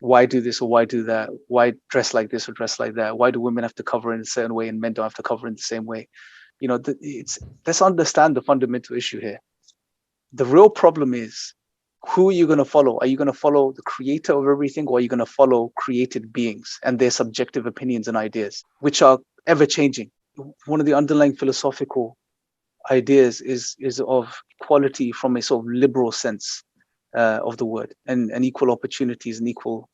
why do this or why do that? Why dress like this or dress like that? Why do women have to cover in a certain way and men don't have to cover in the same way? Let's understand the fundamental issue here. The real problem is, who are you going to follow? Are you going to follow the creator of everything, or are you going to follow created beings and their subjective opinions and ideas, which are ever changing? One of the underlying philosophical ideas is of equality from a sort of liberal sense of the word, and equal opportunities and equal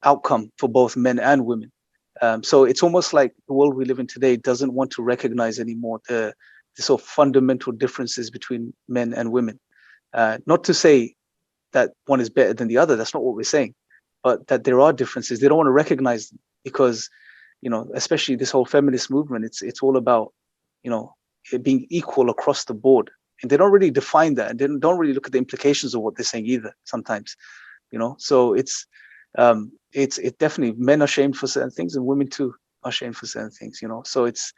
outcome for both men and women. So it's almost like the world we live in today doesn't want to recognize anymore the sort of fundamental differences between men and women. Not to say that one is better than the other. That's not what we're saying, but that there are differences. They don't want to recognize them because, especially this whole feminist movement, it's all about, it being equal across the board. And they don't really define that, and they don't really look at the implications of what they're saying either sometimes, So it's definitely, men are shamed for certain things and women too are shamed for certain things, So it's,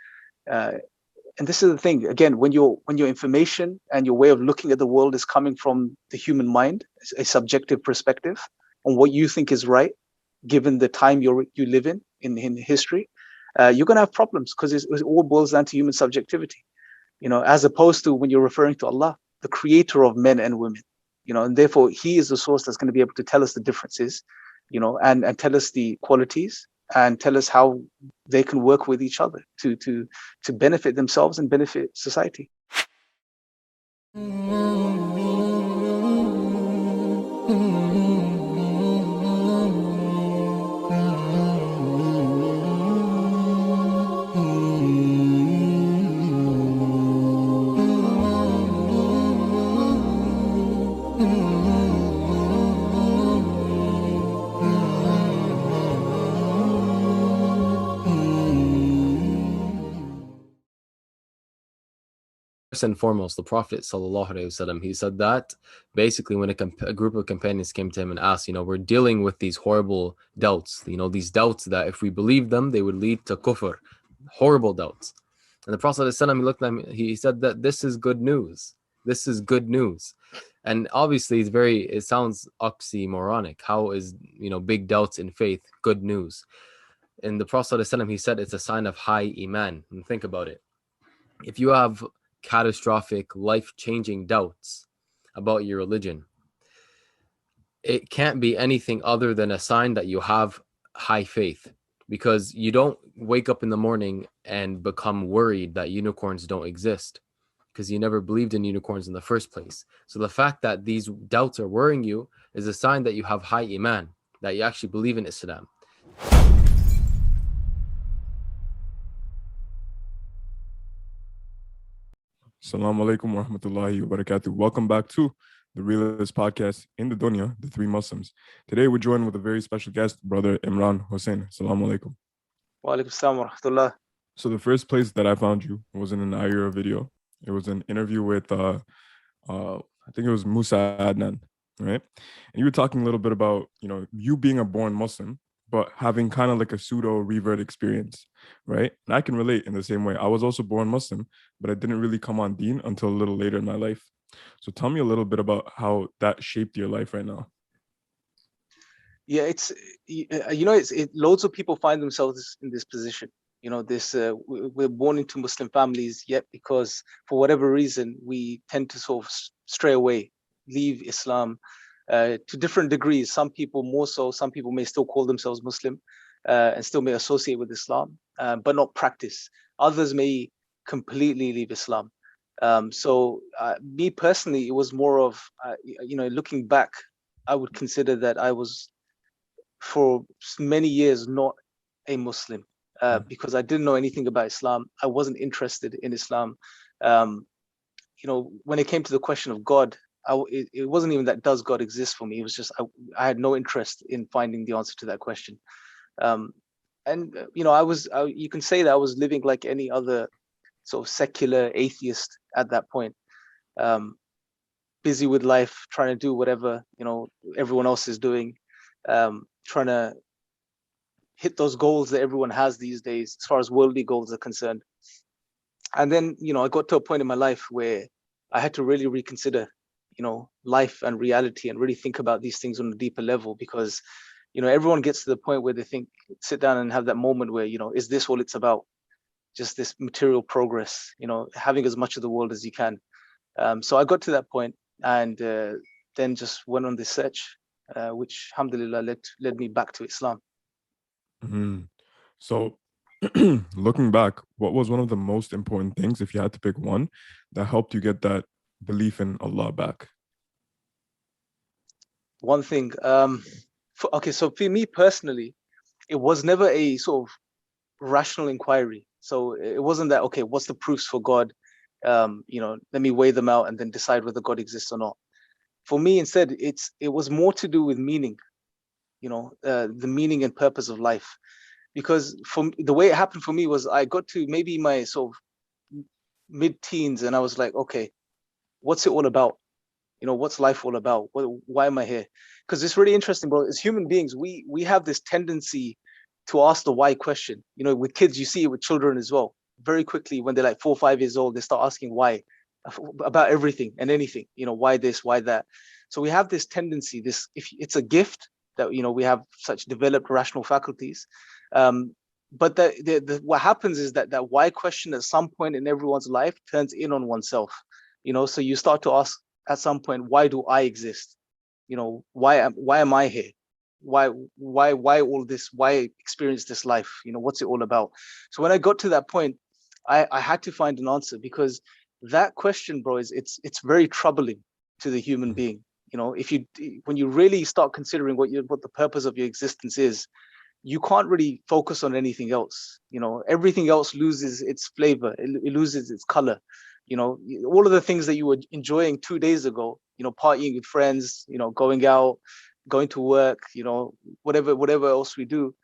and this is the thing, again, when your information and your way of looking at the world is coming from the human mind, a subjective perspective on what you think is right, given the time you live in history, you're going to have problems because it all boils down to human subjectivity, as opposed to when you're referring to Allah, the creator of men and women, and therefore he is the source that's going to be able to tell us the differences, and tell us the qualities and tell us how they can work with each other to benefit themselves and benefit society. First and foremost, the Prophet ﷺ, he said that basically when a group of companions came to him and asked, we're dealing with these horrible doubts, these doubts that if we believe them, they would lead to kufr, horrible doubts. And the Prophet ﷺ, he looked at him, he said that this is good news. This is good news. And obviously it sounds oxymoronic. How is, big doubts in faith good news? And the Prophet ﷺ, he said it's a sign of high Imaan. And think about it. If you have catastrophic, life-changing doubts about your religion, it can't be anything other than a sign that you have high faith, because you don't wake up in the morning and become worried that unicorns don't exist because you never believed in unicorns in the first place. So the fact that these doubts are worrying you is a sign that you have high Iman, that you actually believe in Islam. Assalamu alaikum wa rahmatullahi wa barakatuh. Welcome back to the Realist Podcast in the Dunya, the Three Muslims. Today we're joined with a very special guest, Brother Imran Hussein. Assalamu alaikum. Wa alaikum assalam wa rahmatullah. So the first place that I found you was in an Ayura video. It was an interview with, I think it was Musa Adnan, right? And you were talking a little bit about, you being a born Muslim, but having kind of like a pseudo revert experience, right? And I can relate in the same way. I was also born Muslim, but I didn't really come on Deen until a little later in my life. So tell me a little bit about how that shaped your life right now. Yeah, it's loads of people find themselves in this position. We're born into Muslim families, yet because for whatever reason we tend to sort of stray away, leave Islam to different degrees. Some people more so. Some people may still call themselves Muslim and still may associate with Islam, but not practice. Others may completely leave Islam. So me personally, it was more of looking back, I would consider that I was for many years not a Muslim because I didn't know anything about Islam. I wasn't interested in Islam. When it came to the question of God, it wasn't even that does God exist for me. It was just I had no interest in finding the answer to that question. You can say that I was living like any other sort of secular atheist at that point, busy with life, trying to do whatever everyone else is doing, trying to hit those goals that everyone has these days as far as worldly goals are concerned. And then I got to a point in my life where I had to really reconsider life and reality and really think about these things on a deeper level, because everyone gets to the point where they think, sit down and have that moment where is this all it's about? Just this material progress, having as much of the world as you can. So I got to that point, and then just went on this search, which alhamdulillah led me back to Islam. Mm-hmm. So looking back, what was one of the most important things, if you had to pick one, that helped you get that belief in Allah back? One thing, so for me personally, it was never a sort of rational inquiry. So it wasn't that, okay, what's the proofs for God? Let me weigh them out and then decide whether God exists or not. For me, instead, it was more to do with meaning, the meaning and purpose of life. Because the way it happened for me was, I got to maybe my sort of mid-teens, and I was like, okay, what's it all about? What's life all about? Why am I here? Because it's really interesting, bro. As human beings, we have this tendency to ask the why question. With kids, you see it with children as well. Very quickly, when they're like 4 or 5 years old, they start asking why about everything and anything. Why this, why that. So we have this tendency, if it's a gift that we have such developed rational faculties. But what happens is that why question at some point in everyone's life turns in on oneself. So you start to ask at some point, why do I exist? Why am I here? Why all this? Why experience this life? What's it all about? So when I got to that point, I had to find an answer, because that question, bro, it's very troubling to the human being. When you really start considering what the purpose of your existence is, you can't really focus on anything else. Everything else loses its flavor, it loses its color. All of the things that you were enjoying 2 days ago, partying with friends, going out, going to work, whatever else we do,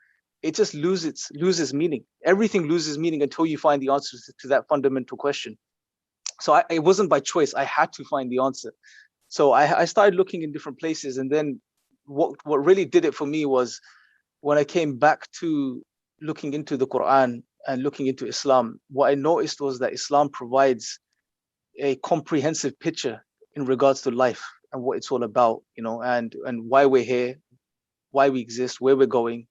it just loses meaning. Everything loses meaning until you find the answers to that fundamental question. So it wasn't by choice. I had to find the answer. So I started looking in different places, and then what really did it for me was when I came back to looking into the Quran and looking into Islam. What I noticed was that Islam provides a comprehensive picture in regards to life and what it's all about, and why we're here, why we exist, where we're going,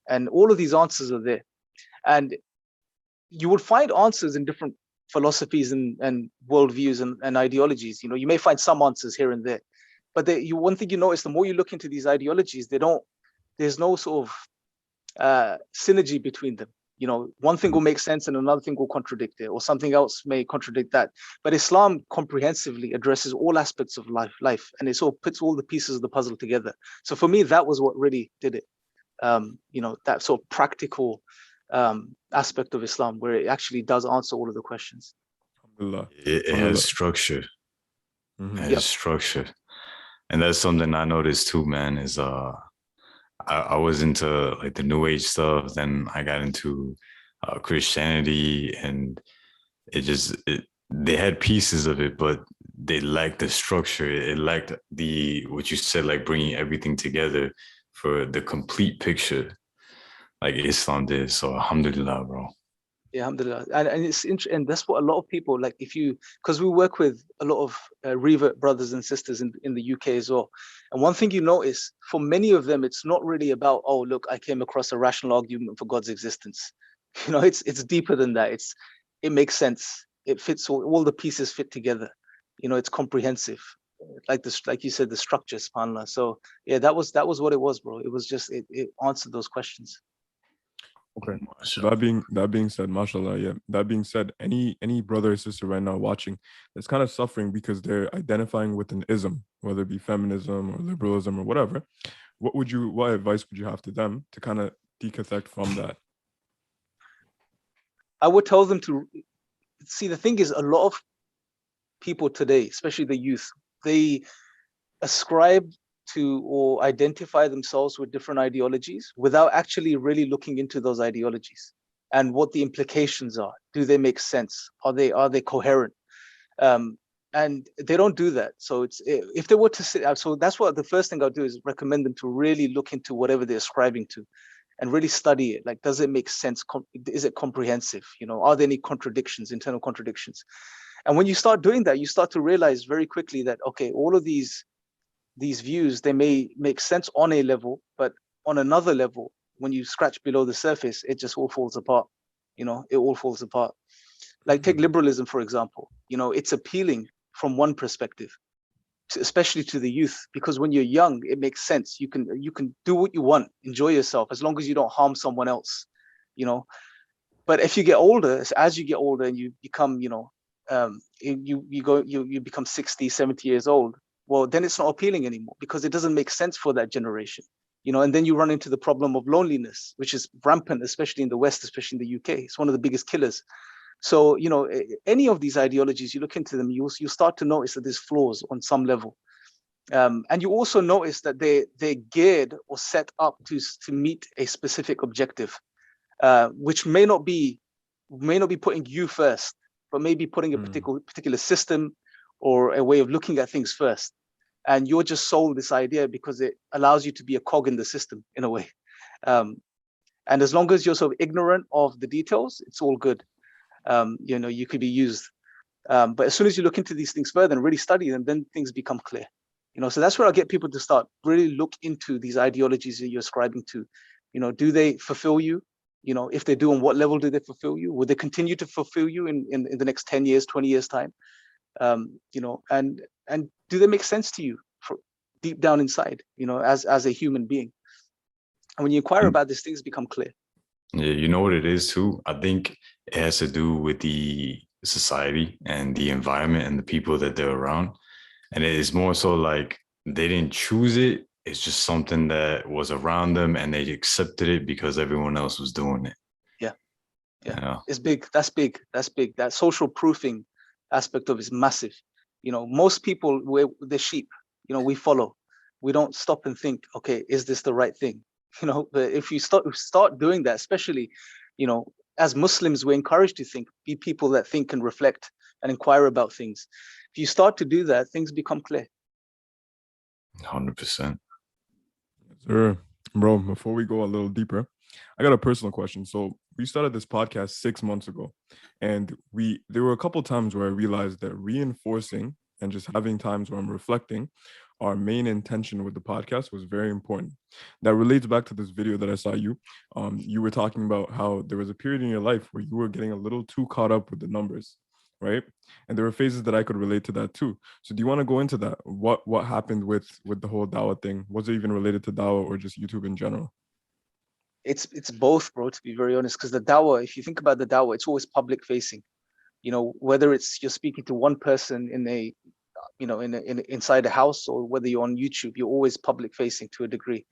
and all of these answers are there. And you would find answers in different philosophies and worldviews and ideologies. You may find some answers here and there, but one thing you notice, the more you look into these ideologies, there's no sort of synergy between them. One thing will make sense and another thing will contradict it, or something else may contradict that. But Islam comprehensively addresses all aspects of life, and it sort of puts all the pieces of the puzzle together. So for me, that was what really did it. That sort of practical aspect of Islam, where it actually does answer all of the questions. It has structure. Mm-hmm. It has structure. And that's something I noticed too, man, is I was into like the New Age stuff. Then I got into Christianity, and they had pieces of it, but they lacked the structure. It lacked what you said, like bringing everything together for the complete picture, like Islam did. So alhamdulillah, bro. Yeah, alhamdulillah. And that's what a lot of people, like, because we work with a lot of revert brothers and sisters in the UK as well. And one thing you notice, for many of them, it's not really about, oh, look, I came across a rational argument for God's existence. It's deeper than that. It makes sense. It fits, all the pieces fit together. It's comprehensive. Like you said, the structure, subhanAllah. So yeah, that was what it was, bro. It was just, it answered those questions. Okay. So that being said, mashallah, yeah. That being said, any brother or sister right now watching that's kind of suffering because they're identifying with an ism, whether it be feminism or liberalism or whatever, what advice would you have to them to kind of decathect from that? I would tell them to see, the thing is, a lot of people today, especially the youth, they ascribe to or identify themselves with different ideologies without actually really looking into those ideologies and what the implications are. Do they make sense? Are they coherent? And they don't do that. So if they were to sit out, so that's what the first thing I'll do is recommend them to really look into whatever they're ascribing to and really study it. Like, does it make sense? Is it comprehensive? Are there any contradictions, internal contradictions? And when you start doing that, you start to realize very quickly that, okay, all of these views, they may make sense on a level, but on another level, when you scratch below the surface, it just all falls apart. It all falls apart. Like take liberalism, for example. It's appealing from one perspective, especially to the youth, because when you're young, it makes sense. You can do what you want, enjoy yourself, as long as you don't harm someone else. But if you get older, as you get older and you become, you become 60, 70 years old, well, then it's not appealing anymore because it doesn't make sense for that generation. And then you run into the problem of loneliness, which is rampant, especially in the West, especially in the UK. It's one of the biggest killers. So, any of these ideologies, you look into them, you start to notice that there's flaws on some level. And you also notice that they're geared or set up to meet a specific objective, which may not be putting you first, but maybe putting a particular system or a way of looking at things first. And you're just sold this idea because it allows you to be a cog in the system in a way. And as long as you're sort of ignorant of the details, it's all good. You could be used. But as soon as you look into these things further and really study them, then things become clear. So that's where I get people to start really look into these ideologies that you're ascribing to. Do they fulfill you? If they do, on what level do they fulfill you? Will they continue to fulfill you in the next 10 years, 20 years time? And do they make sense to you deep down inside, as a human being? And when you inquire about these things, become clear. Yeah, you know what it is too? I think it has to do with the society and the environment and the people that they're around. And it is more so like they didn't choose it. It's just something that was around them and they accepted it because everyone else was doing it. Yeah. It's big. That's big. That social proofing aspect of it is massive. Most people, they're sheep. We follow. We don't stop and think, okay, is this the right thing? But if you start doing that, especially, as Muslims, we're encouraged to be people that think and reflect and inquire about things. If you start to do that, things become clear. 100%. Sure. Bro, before we go a little deeper, I got a personal question. So we started this podcast 6 months ago, and there were a couple times where I realized that reinforcing and just having times where I'm reflecting, our main intention with the podcast was very important. That relates back to this video that I saw you. You were talking about how there was a period in your life where you were getting a little too caught up with the numbers, right? And there were phases that I could relate to that too. So do you want to go into that? What happened with the whole Dawah thing? Was it even related to Dawah or just YouTube in general? It's both, bro, to be very honest, because the Dawah, if you think about the Dawah, it's always public facing. Whether it's you're speaking to one person inside a house, or whether you're on YouTube, you're always public facing to a degree.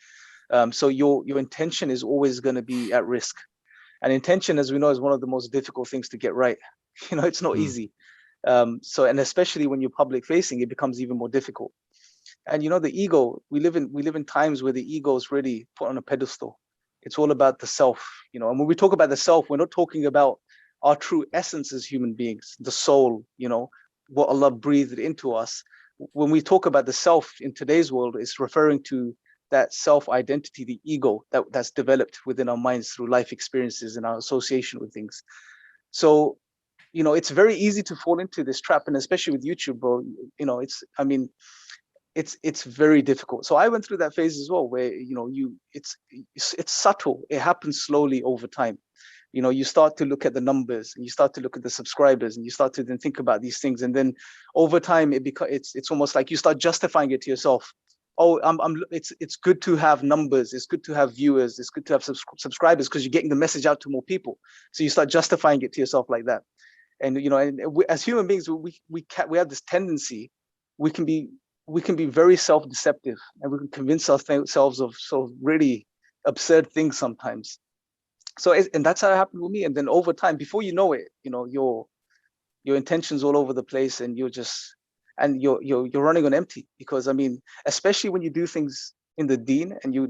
So your intention is always going to be at risk. And intention, as we know, is one of the most difficult things to get right. It's not easy. And especially when you're public facing, it becomes even more difficult. And the ego, we live in times where the ego is really put on a pedestal. It's all about the self, and when we talk about the self, we're not talking about our true essence as human beings, the soul, what Allah breathed into us. When we talk about the self in today's world, it's referring to that self-identity, the ego that's developed within our minds through life experiences and our association with things. So, it's very easy to fall into this trap, and especially with YouTube, bro, it's very difficult. So I went through that phase as well, where it's subtle. It happens slowly over time. You start to look at the numbers, and you start to look at the subscribers, and you start to then think about these things, and then over time it's almost like you start justifying it to yourself. Oh, it's good to have numbers, it's good to have viewers, it's good to have subscribers, because you're getting the message out to more people. So you start justifying it to yourself like that. And as human beings, we have this tendency. We can be very self-deceptive, and we can convince ourselves of sort of really absurd things sometimes. So, and that's how it happened with me. And then over time, before you know it, your intentions all over the place, and you're running on empty. Because especially when you do things in the deen, and you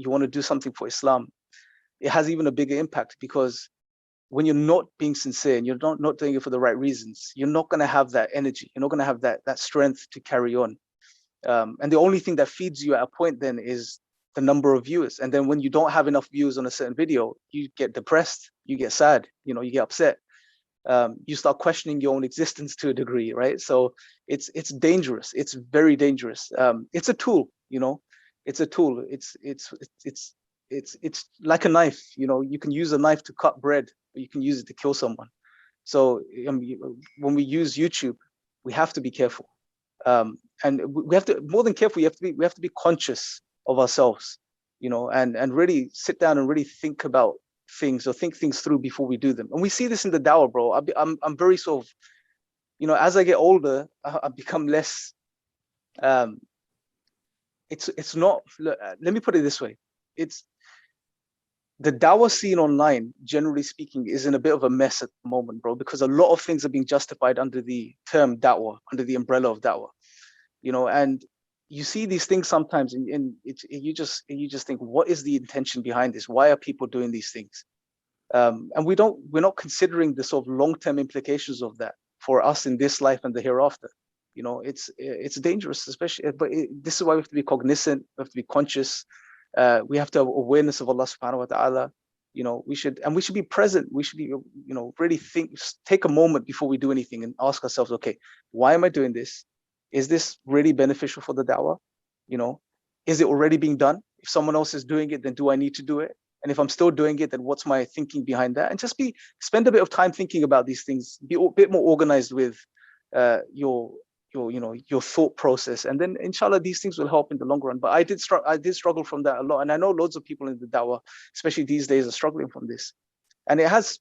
want to do something for Islam, it has even a bigger impact, because when you're not being sincere and you're not doing it for the right reasons, you're not going to have that energy. You're not going to have that strength to carry on. And the only thing that feeds you at a point then is the number of viewers. And then when you don't have enough views on a certain video, you get depressed, you get sad, you get upset. You start questioning your own existence to a degree, right? So it's dangerous. It's very dangerous. It's a tool, it's a tool. It's like a knife. You can use a knife to cut bread, or you can use it to kill someone. So when we use YouTube, we have to be careful, and we have to, more than careful, we have to be conscious of ourselves, and really sit down and really think about things, or think things through before we do them. And we see this in the dawah, bro. I'm very sort of, as I get older, I become less. It's not. Let me put it this way: it's the dawah scene online, generally speaking, is in a bit of a mess at the moment, bro, because a lot of things are being justified under the term dawah, under the umbrella of dawah, and you see these things sometimes, and you just think, what is the intention behind this? Why are people doing these things? And we're not considering the sort of long-term implications of that for us in this life and the hereafter. It's dangerous, especially, but this is why we have to be cognizant, we have to be conscious. We have to have awareness of Allah subhanahu wa ta'ala. We should be present. We should be, really take a moment before we do anything and ask ourselves, okay, why am I doing this? Is this really beneficial for the da'wah? Is it already being done? If someone else is doing it, then do I need to do it? And if I'm still doing it, then what's my thinking behind that? And just spend a bit of time thinking about these things. Be a bit more organized with your thought process, and then inshallah these things will help in the long run. But I did struggle from that a lot, and I know loads of people in the dawah, especially these days, are struggling from this, and it has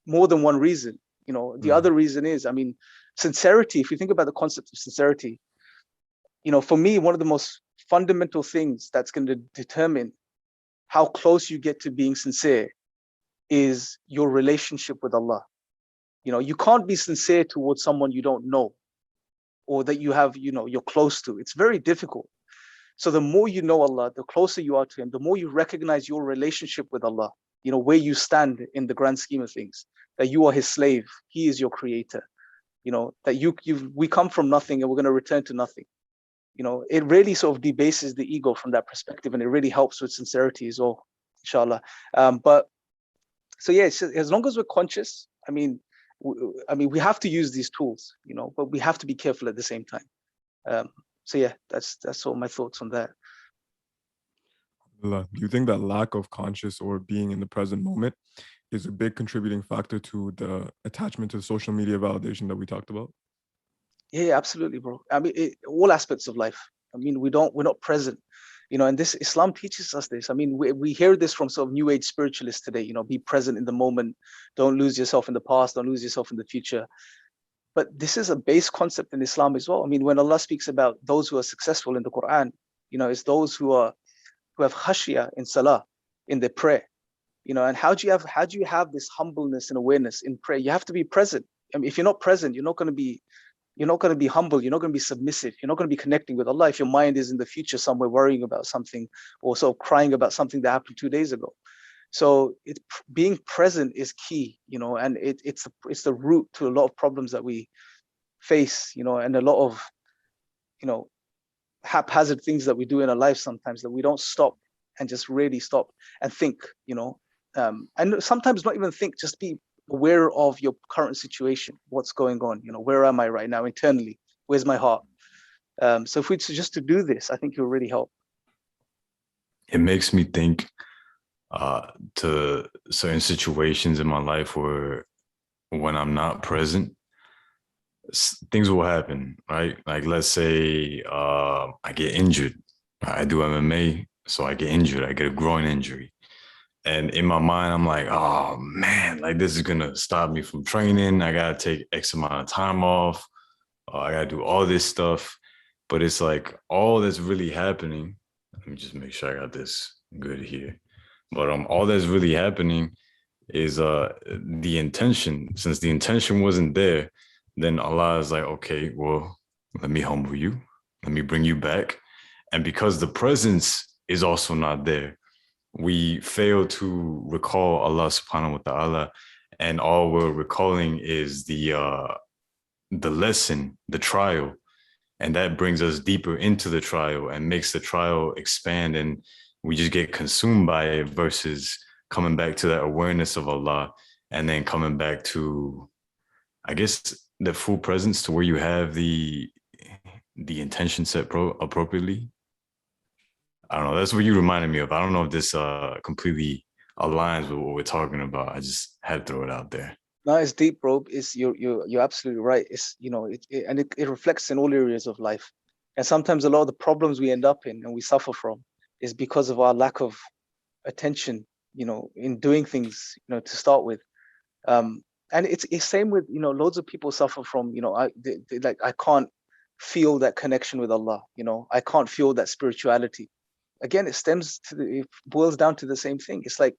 more than one reason. The other reason is, sincerity. If you think about the concept of sincerity, for me, one of the most fundamental things that's going to determine how close you get to being sincere is your relationship with Allah. You can't be sincere towards someone you don't know, or that you have, you're close to. It's very difficult. So the more you know Allah, the closer you are to Him, the more you recognize your relationship with Allah, where you stand in the grand scheme of things, that you are His slave, He is your creator, that we come from nothing and we're going to return to nothing. It really sort of debases the ego from that perspective, and it really helps with sincerity as well, inshallah. But so yeah, as long as we're conscious, we have to use these tools, but we have to be careful at the same time. So yeah, that's all my thoughts on that. Do you think that lack of conscious or being in the present moment is a big contributing factor to the attachment to social media validation that we talked about? Yeah, absolutely, bro. All aspects of life. We're not present, and this Islam teaches us this. We hear this from sort of new age spiritualists today, be present in the moment, don't lose yourself in the past, don't lose yourself in the future. But this is a base concept in Islam as well. When Allah speaks about those who are successful in the Quran, it's those who have khashiyah in salah, in their prayer, and how do you have this humbleness and awareness in prayer? You have to be present. If you're not present, you're not going to be humble, you're not going to be submissive, you're not going to be connecting with Allah if your mind is in the future somewhere worrying about something, or sort of crying about something that happened 2 days ago. So being present is key, and it's the root to a lot of problems that we face, and a lot of haphazard things that we do in our life sometimes, that we don't stop and just really stop and think, and sometimes not even think, just be aware of your current situation, what's going on, where am I right now internally, where's my heart? So if we just to do this, I think it will really help. It makes me think to certain situations in my life where when I'm not present, things will happen, right? Like, let's say I get injured. I do MMA, so I get injured. I get a groin injury. And in my mind, I'm like, oh man, like this is gonna stop me from training. I gotta take X amount of time off. I gotta do all this stuff. But it's like all that's really happening. Let me just make sure I got this good here. But all that's really happening is the intention. Since the intention wasn't there, then Allah is like, okay, well, let me humble you. Let me bring you back. And because the presence is also not there, we fail to recall Allah subhanahu wa ta'ala, and all we're recalling is the lesson, the trial, and that brings us deeper into the trial and makes the trial expand, and we just get consumed by it versus coming back to that awareness of Allah and then coming back to I guess the full presence to where you have the intention set appropriately. I don't know. That's what you reminded me of. I don't know if this completely aligns with what we're talking about. I just had to throw it out there. No, it's deep, bro. It's you're absolutely right. It's it reflects in all areas of life. And sometimes a lot of the problems we end up in and we suffer from is because of our lack of attention, in doing things, to start with. And it's same with, loads of people suffer from, like, I can't feel that connection with Allah. I can't feel that spirituality. Again, it boils down to the same thing. It's like,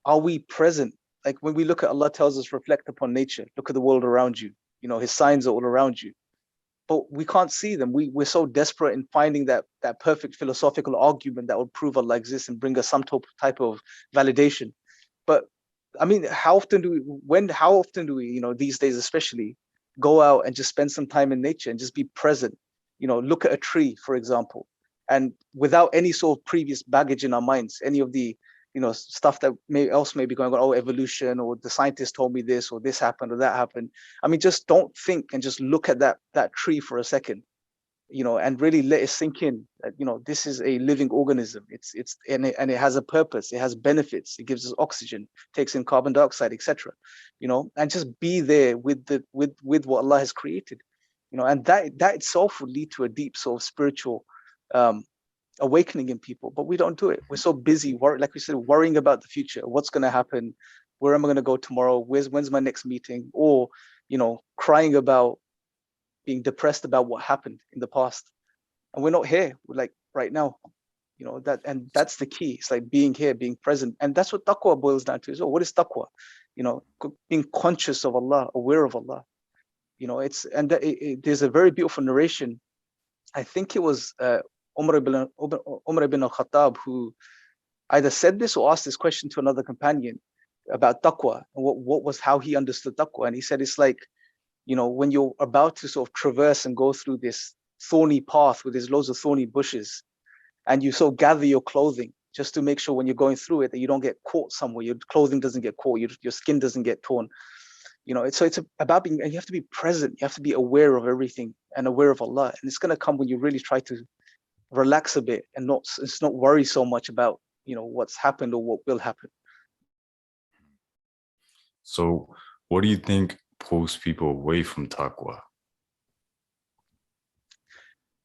are we present? Like when we look at, Allah tells us, reflect upon nature, look at the world around you, his signs are all around you, but we can't see them. We're so desperate in finding that perfect philosophical argument that would prove Allah exists and bring us some type of validation. But I mean, how often do we, these days especially, go out and just spend some time in nature and just be present? Look at a tree, for example, and without any sort of previous baggage in our minds, any of the, stuff that may be going on, oh, evolution, or the scientist told me this, or this happened, or that happened. I mean, just don't think and just look at that tree for a second, and really let it sink in that, this is a living organism. And it has a purpose. It has benefits. It gives us oxygen, takes in carbon dioxide, etc. And just be there with what Allah has created, and that itself would lead to a deep sort of spiritual awakening in people. But we don't do it. We're so busy, like we said, worrying about the future. What's going to happen? Where am I going to go tomorrow? When's my next meeting? Or, crying about, being depressed about what happened in the past. And we're not here. We're like right now, that's the key. It's like being here, being present. And that's what taqwa boils down to as well. What is taqwa? Being conscious of Allah, aware of Allah. There's a very beautiful narration. I think it was Umar ibn al-Khattab who either said this or asked this question to another companion about taqwa and what was how he understood taqwa. And he said, it's like, when you're about to sort of traverse and go through this thorny path where there's loads of thorny bushes, and you sort of gather your clothing just to make sure when you're going through it that you don't get caught somewhere, your clothing doesn't get caught, your skin doesn't get torn. It's about being, and you have to be present, you have to be aware of everything and aware of Allah. And it's going to come when you really try to relax a bit and not worry so much about, what's happened or what will happen. So what do you think pulls people away from taqwa?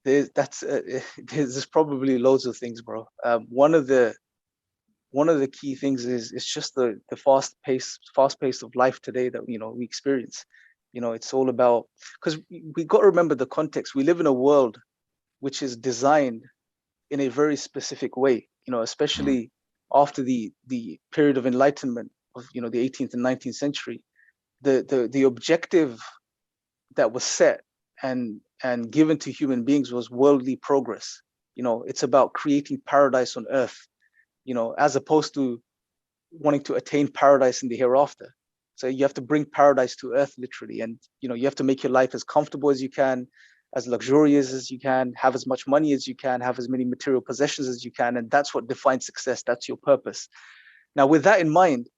There's probably loads of things, bro. One of the key things is it's just the fast pace of life today that we experience. It's all about, because we got to remember the context. We live in a world which is designed in a very specific way, especially after the period of enlightenment of the 18th and 19th century. The objective that was set and given to human beings was worldly progress. It's about creating paradise on earth, as opposed to wanting to attain paradise in the hereafter. So you have to bring paradise to earth, literally, and you have to make your life as comfortable as you can, as luxurious as you can, have as much money as you can, have as many material possessions as you can, and that's what defines success. That's your purpose. Now, with that in mind,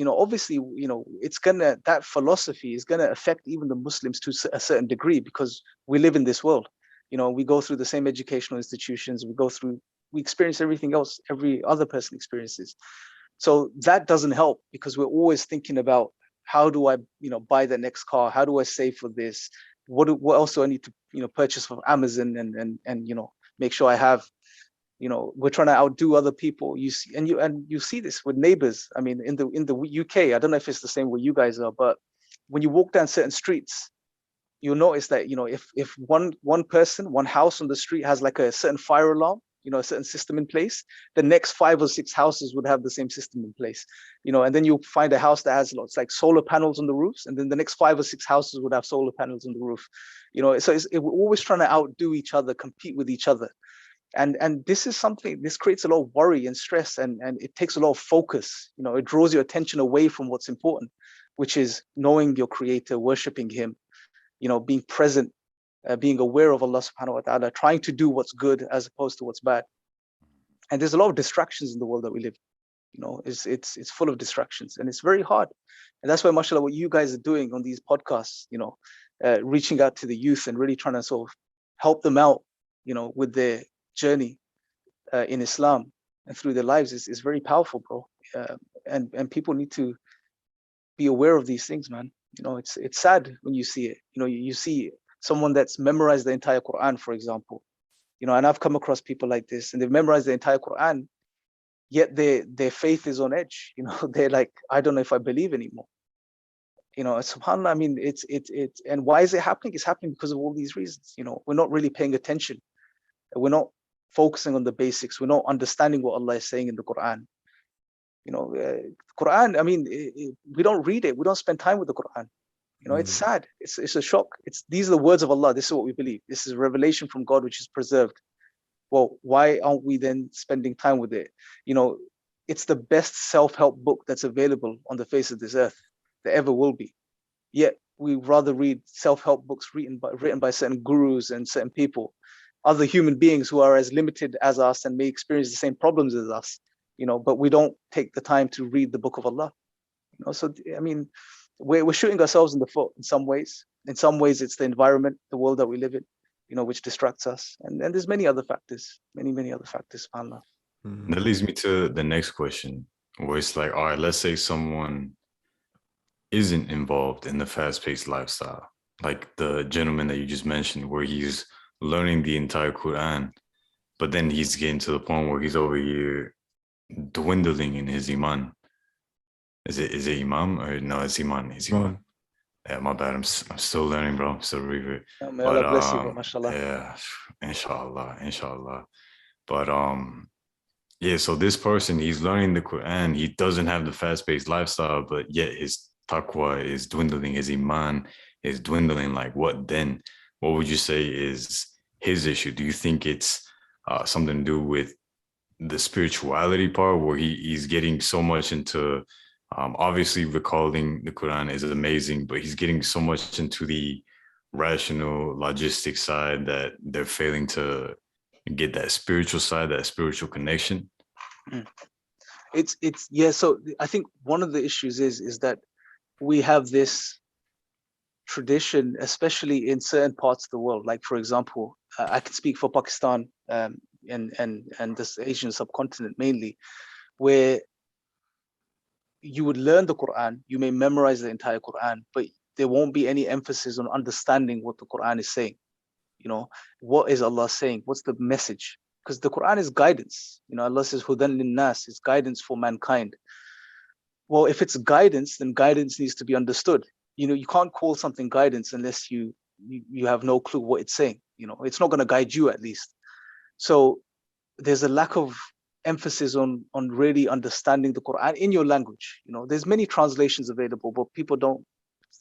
obviously, that philosophy is gonna affect even the Muslims to a certain degree, because we live in this world. We go through the same educational institutions, we experience everything else every other person experiences. So that doesn't help, because we're always thinking about, how do I, buy the next car? How do I save for this? What else do I need to, purchase from Amazon and make sure I have. We're trying to outdo other people. You see this with neighbors. I mean, in the UK, I don't know if it's the same where you guys are, but when you walk down certain streets, you'll notice that if one person, one house on the street has like a certain fire alarm, a certain system in place, the next 5 or 6 houses would have the same system in place. And then you'll find a house that has lots like solar panels on the roofs, and then the next 5 or 6 houses would have solar panels on the roof. So we're always trying to outdo each other, compete with each other. And this creates a lot of worry and stress, and it takes a lot of focus. It draws your attention away from what's important, which is knowing your creator, worshiping him, being present, being aware of Allah subhanahu wa ta'ala, trying to do what's good as opposed to what's bad. And there's a lot of distractions in the world that we live. It's full of distractions, and it's very hard. And that's why, mashallah, what you guys are doing on these podcasts, reaching out to the youth and really trying to sort of help them out, with their journey in Islam and through their lives is very powerful, bro. And people need to be aware of these things, man. It's sad when you see it. You see someone that's memorized the entire Quran, for example, and I've come across people like this, and they've memorized the entire Quran, yet their faith is on edge. They're like, I don't know if I believe anymore. SubhanAllah, I mean, it's and why is it happening? It's happening because of all these reasons. We're not really paying attention. We're not focusing on the basics. We're not understanding what Allah is saying in the Quran. Quran, I mean, we don't read it. We don't spend time with the Quran. It's sad. It's a shock. These are the words of Allah. This is what we believe. This is revelation from God, which is preserved. Well, why aren't we then spending time with it? It's the best self-help book that's available on the face of this earth, that ever will be. Yet we rather read self-help books written by certain gurus and certain people, other human beings who are as limited as us and may experience the same problems as us, but we don't take the time to read the book of Allah. So I mean, we're shooting ourselves in the foot in some ways. In some ways, it's the environment, the world that we live in, which distracts us. And there's many other factors, many other factors, subhanAllah. That leads me to the next question, where it's like, all right, let's say someone isn't involved in the fast-paced lifestyle, like the gentleman that you just mentioned, where he's learning the entire Quran, but then he's getting to the point where he's over here dwindling in his Iman. Is it Imam or no? It's Iman. It's Iman. Yeah, my bad. I'm still learning, bro. I'm still reading. May Allah bless you, bro. Mashallah. Yeah, inshallah. But yeah. So this person, he's learning the Quran. He doesn't have the fast-paced lifestyle, but yet his taqwa is dwindling. His Iman is dwindling. Like, what then? What would you say is his issue? Do you think it's something to do with the spirituality part, where he's getting so much into obviously recalling the Quran is amazing, but he's getting so much into the rational logistic side that they're failing to get that spiritual side, that spiritual connection? It's yeah. So I think one of the issues is that we have this tradition, especially in certain parts of the world. Like, for example, I can speak for Pakistan and this Asian subcontinent mainly, where you would learn the Quran, you may memorize the entire Quran, but there won't be any emphasis on understanding what the Quran is saying. What is Allah saying? What's the message? Because the Quran is guidance. Allah says, Hudan linnas, it's guidance for mankind. Well, if it's guidance, then guidance needs to be understood. You can't call something guidance unless you have no clue what it's saying. It's not going to guide you, at least. So there's a lack of emphasis on really understanding the Quran in your language. There's many translations available, but people don't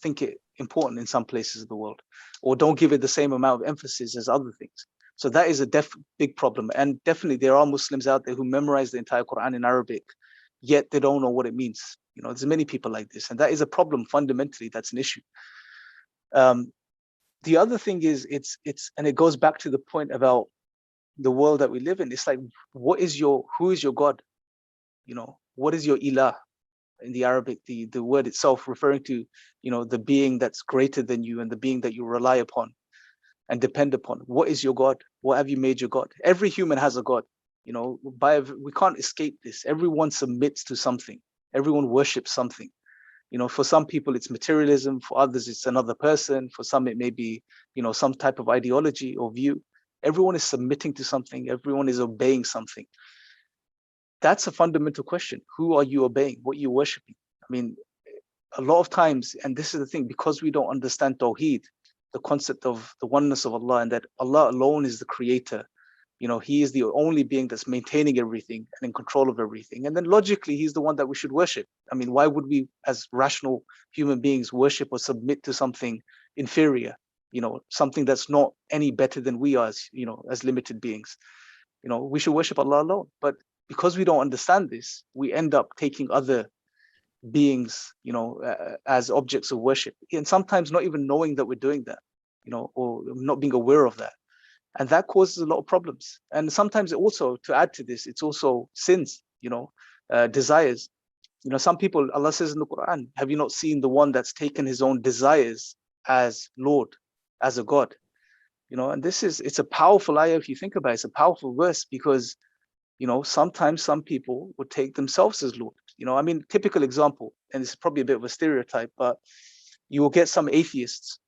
think it important in some places of the world, or don't give it the same amount of emphasis as other things. So that is a big problem. And definitely there are Muslims out there who memorize the entire Quran in Arabic, yet they don't know what it means. There's many people like this, and that is a problem. Fundamentally, that's an issue. The other thing is and it goes back to the point about the world that we live in. It's like, who is your God? What is your ilah? In the Arabic, the word itself referring to, the being that's greater than you and the being that you rely upon and depend upon. What is your God? What have you made your God? Every human has a God. We can't escape this. Everyone submits to something. Everyone worships something. For some people it's materialism, for others it's another person, for some it may be, some type of ideology or view. Everyone is submitting to something, everyone is obeying something. That's a fundamental question. Who are you obeying? What are you worshiping? I mean, a lot of times, and this is the thing, because we don't understand Tawheed, the concept of the oneness of Allah, and that Allah alone is the creator. He is the only being that's maintaining everything and in control of everything. And then logically, he's the one that we should worship. I mean, why would we as rational human beings worship or submit to something inferior, something that's not any better than we are as limited beings? We should worship Allah alone. But because we don't understand this, we end up taking other beings, as objects of worship. And sometimes not even knowing that we're doing that, or not being aware of that. And that causes a lot of problems. And sometimes it also, to add to this, it's also sins, desires. You know, some people, Allah says in the Quran, have you not seen the one that's taken his own desires as Lord, as a God? You know, and it's a powerful ayah if you think about it. It's a powerful verse because, you know, sometimes some people would take themselves as Lord. You know, I mean, typical example, and this is probably a bit of a stereotype, but you will get some atheists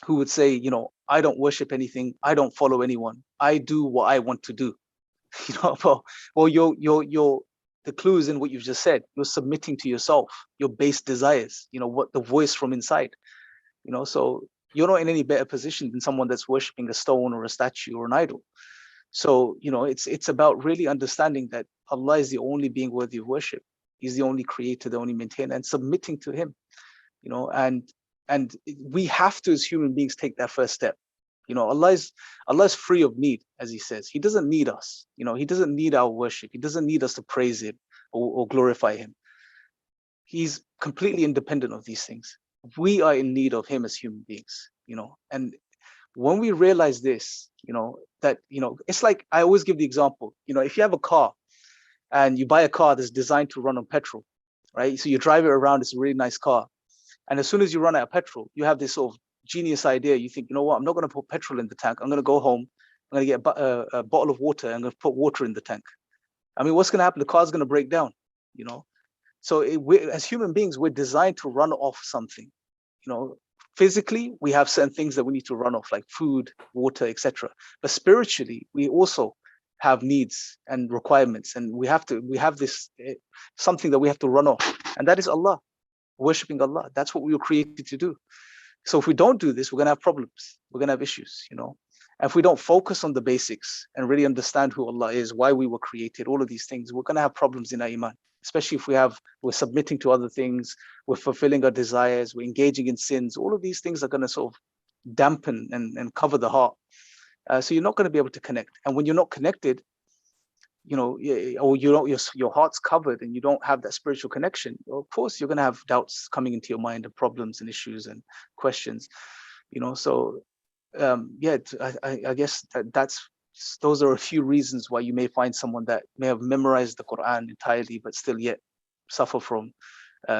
who would say, you know, I don't worship anything, I don't follow anyone, I do what I want to do. You know, well, you're the clue is in what you've just said. You're submitting to yourself, your base desires, you know, what the voice from inside, you know, so you're not in any better position than someone that's worshiping a stone or a statue or an idol. So, you know, it's about really understanding that Allah is the only being worthy of worship. He's the only creator, the only maintainer, and submitting to him, you know, and we have to, as human beings, take that first step. You know, Allah is free of need, as he says. He doesn't need us. You know, he doesn't need our worship. He doesn't need us to praise him or glorify him. He's completely independent of these things. We are in need of him as human beings, you know. And when we realize this, you know, that, you know, it's like, I always give the example, you know, if you have a car and you buy a car that's designed to run on petrol, right? So you drive it around, it's a really nice car. And as soon as you run out of petrol, you have this sort of genius idea. You think, you know what, I'm not going to put petrol in the tank. I'm going to go home. I'm going to get a bottle of water. I'm going to put water in the tank. I mean, what's going to happen? The car's going to break down, you know? So as human beings, we're designed to run off something, you know? Physically, we have certain things that we need to run off, like food, water, etc. But spiritually, we also have needs and requirements, and we have this something that we have to run off, and that is Allah, worshiping Allah. That's what we were created to do. So if we don't do this, we're gonna have problems. We're gonna have issues, you know. And if we don't focus on the basics and really understand who Allah is, why we were created, all of these things, we're gonna have problems in our iman. Especially if we're submitting to other things, we're fulfilling our desires, we're engaging in sins. All of these things are going to sort of dampen and cover the heart. So you're not going to be able to connect. And when you're not connected, you know, or you don't, your heart's covered and you don't have that spiritual connection, well, of course you're going to have doubts coming into your mind and problems and issues and questions, you know. So yeah, I guess those are a few reasons why you may find someone that may have memorized the Quran entirely, but still yet suffer from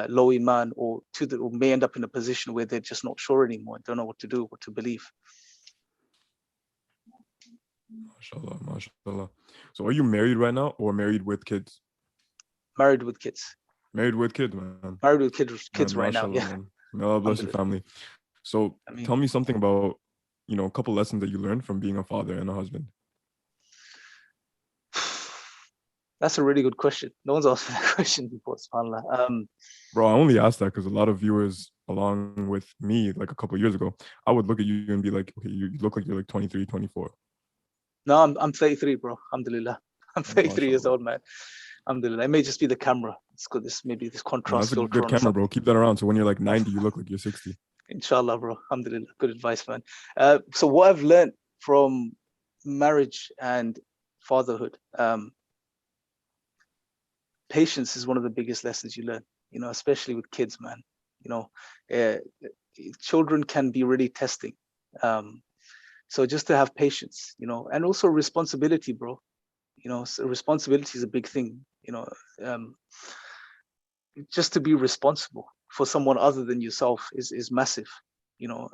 low iman, or may end up in a position where they're just not sure anymore, don't know what to do, what to believe. MashaAllah, MashaAllah. So are you married right now or married with kids? Married with kids. Married with kids, man. Married with kids man, right now, yeah. Man. May Allah bless your family. So tell me something about, you know, a couple lessons that you learned from being a father and a husband. That's a really good question. No one's asked me that question before, subhanAllah. Bro, I only asked that because a lot of viewers, along with me, like a couple of years ago, I would look at you and be like, okay, you look like you're like 23, 24. No, I'm 33, bro. Alhamdulillah. I'm 33 years old, man. Alhamdulillah. It may just be the camera. It's good. Maybe this contrast. No, that's a good camera, bro. Keep that around. So when you're like 90, you look like you're 60. Inshallah, bro. Alhamdulillah. Good advice, man. So what I've learned from marriage and fatherhood, patience is one of the biggest lessons you learn, you know, especially with kids, man. You know, children can be really testing. So just to have patience, you know, and also responsibility, bro. You know, so responsibility is a big thing, you know, just to be responsible for someone other than yourself is massive, you know.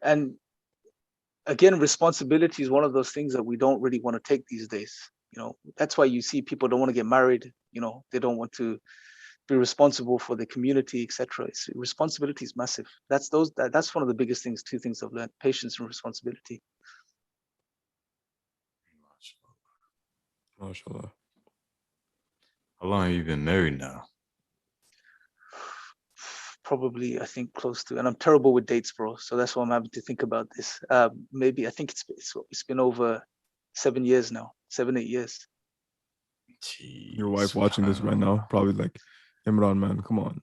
And again, responsibility is one of those things that we don't really want to take these days. You know, that's why you see people don't want to get married. You know, they don't want to be responsible for the community, etc. Responsibility is massive. That's one of the biggest things. Two things I've learned: patience and responsibility. MashaAllah. How long have you been married now? Probably, I think close to, and I'm terrible with dates, bro. So that's why I'm having to think about this. Maybe I think it's been over 7 years now, 7, 8 years. Jeez, your wife watching this right now, probably like, Imran, man, come on.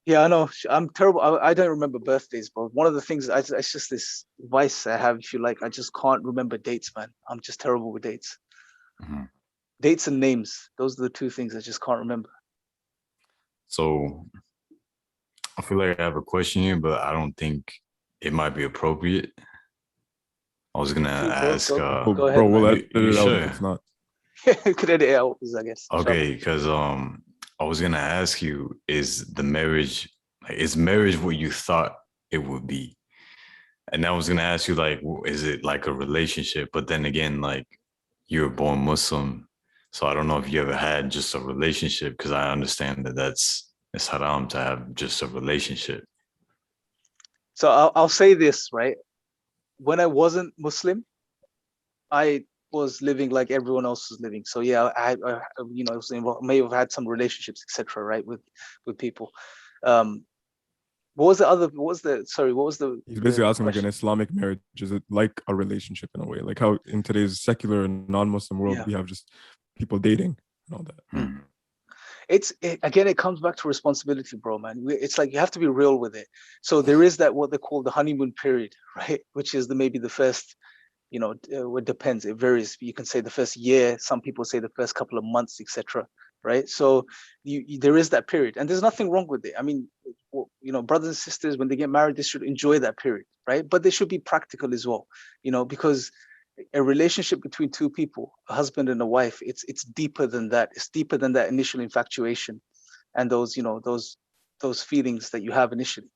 Yeah, I know. I'm terrible. I don't remember birthdays, bro. One of the things, it's just this vice I have, if you like. I just can't remember dates, man. I'm just terrible with dates. Mm-hmm. Dates and names. Those are the two things I just can't remember. So I feel like I have a question here, but I don't think it might be appropriate. I was gonna ask. Go ahead, bro, we'll man. edit it out if it's not. Could edit it out, I guess. Okay, because I was gonna ask you, is marriage what you thought it would be? And I was gonna ask you, like, is it like a relationship? But then again, like, you're born Muslim, so I don't know if you ever had just a relationship, because I understand that it's haram to have just a relationship. So I'll say this, right? When I wasn't Muslim, I was living like everyone else was living. So yeah, I you know, I was involved, may have had some relationships, etc., right, with people. What was the He's basically asking like question? an Islamic marriage. Is it like a relationship in a way? Like how in today's secular and non-Muslim world, we have just people dating and all that. Again, it comes back to responsibility, bro, man. It's like you have to be real with it. So there is that, what they call the honeymoon period, right? Which is maybe the first, you know, it depends. It varies. You can say the first year. Some people say the first couple of months, etc. Right? So there is that period, and there's nothing wrong with it. I mean, you know, brothers and sisters, when they get married, they should enjoy that period, right? But they should be practical as well, you know, because a relationship between two people, a husband and a wife, it's deeper than that. It's deeper than that initial infatuation and those, you know, those feelings that you have initially.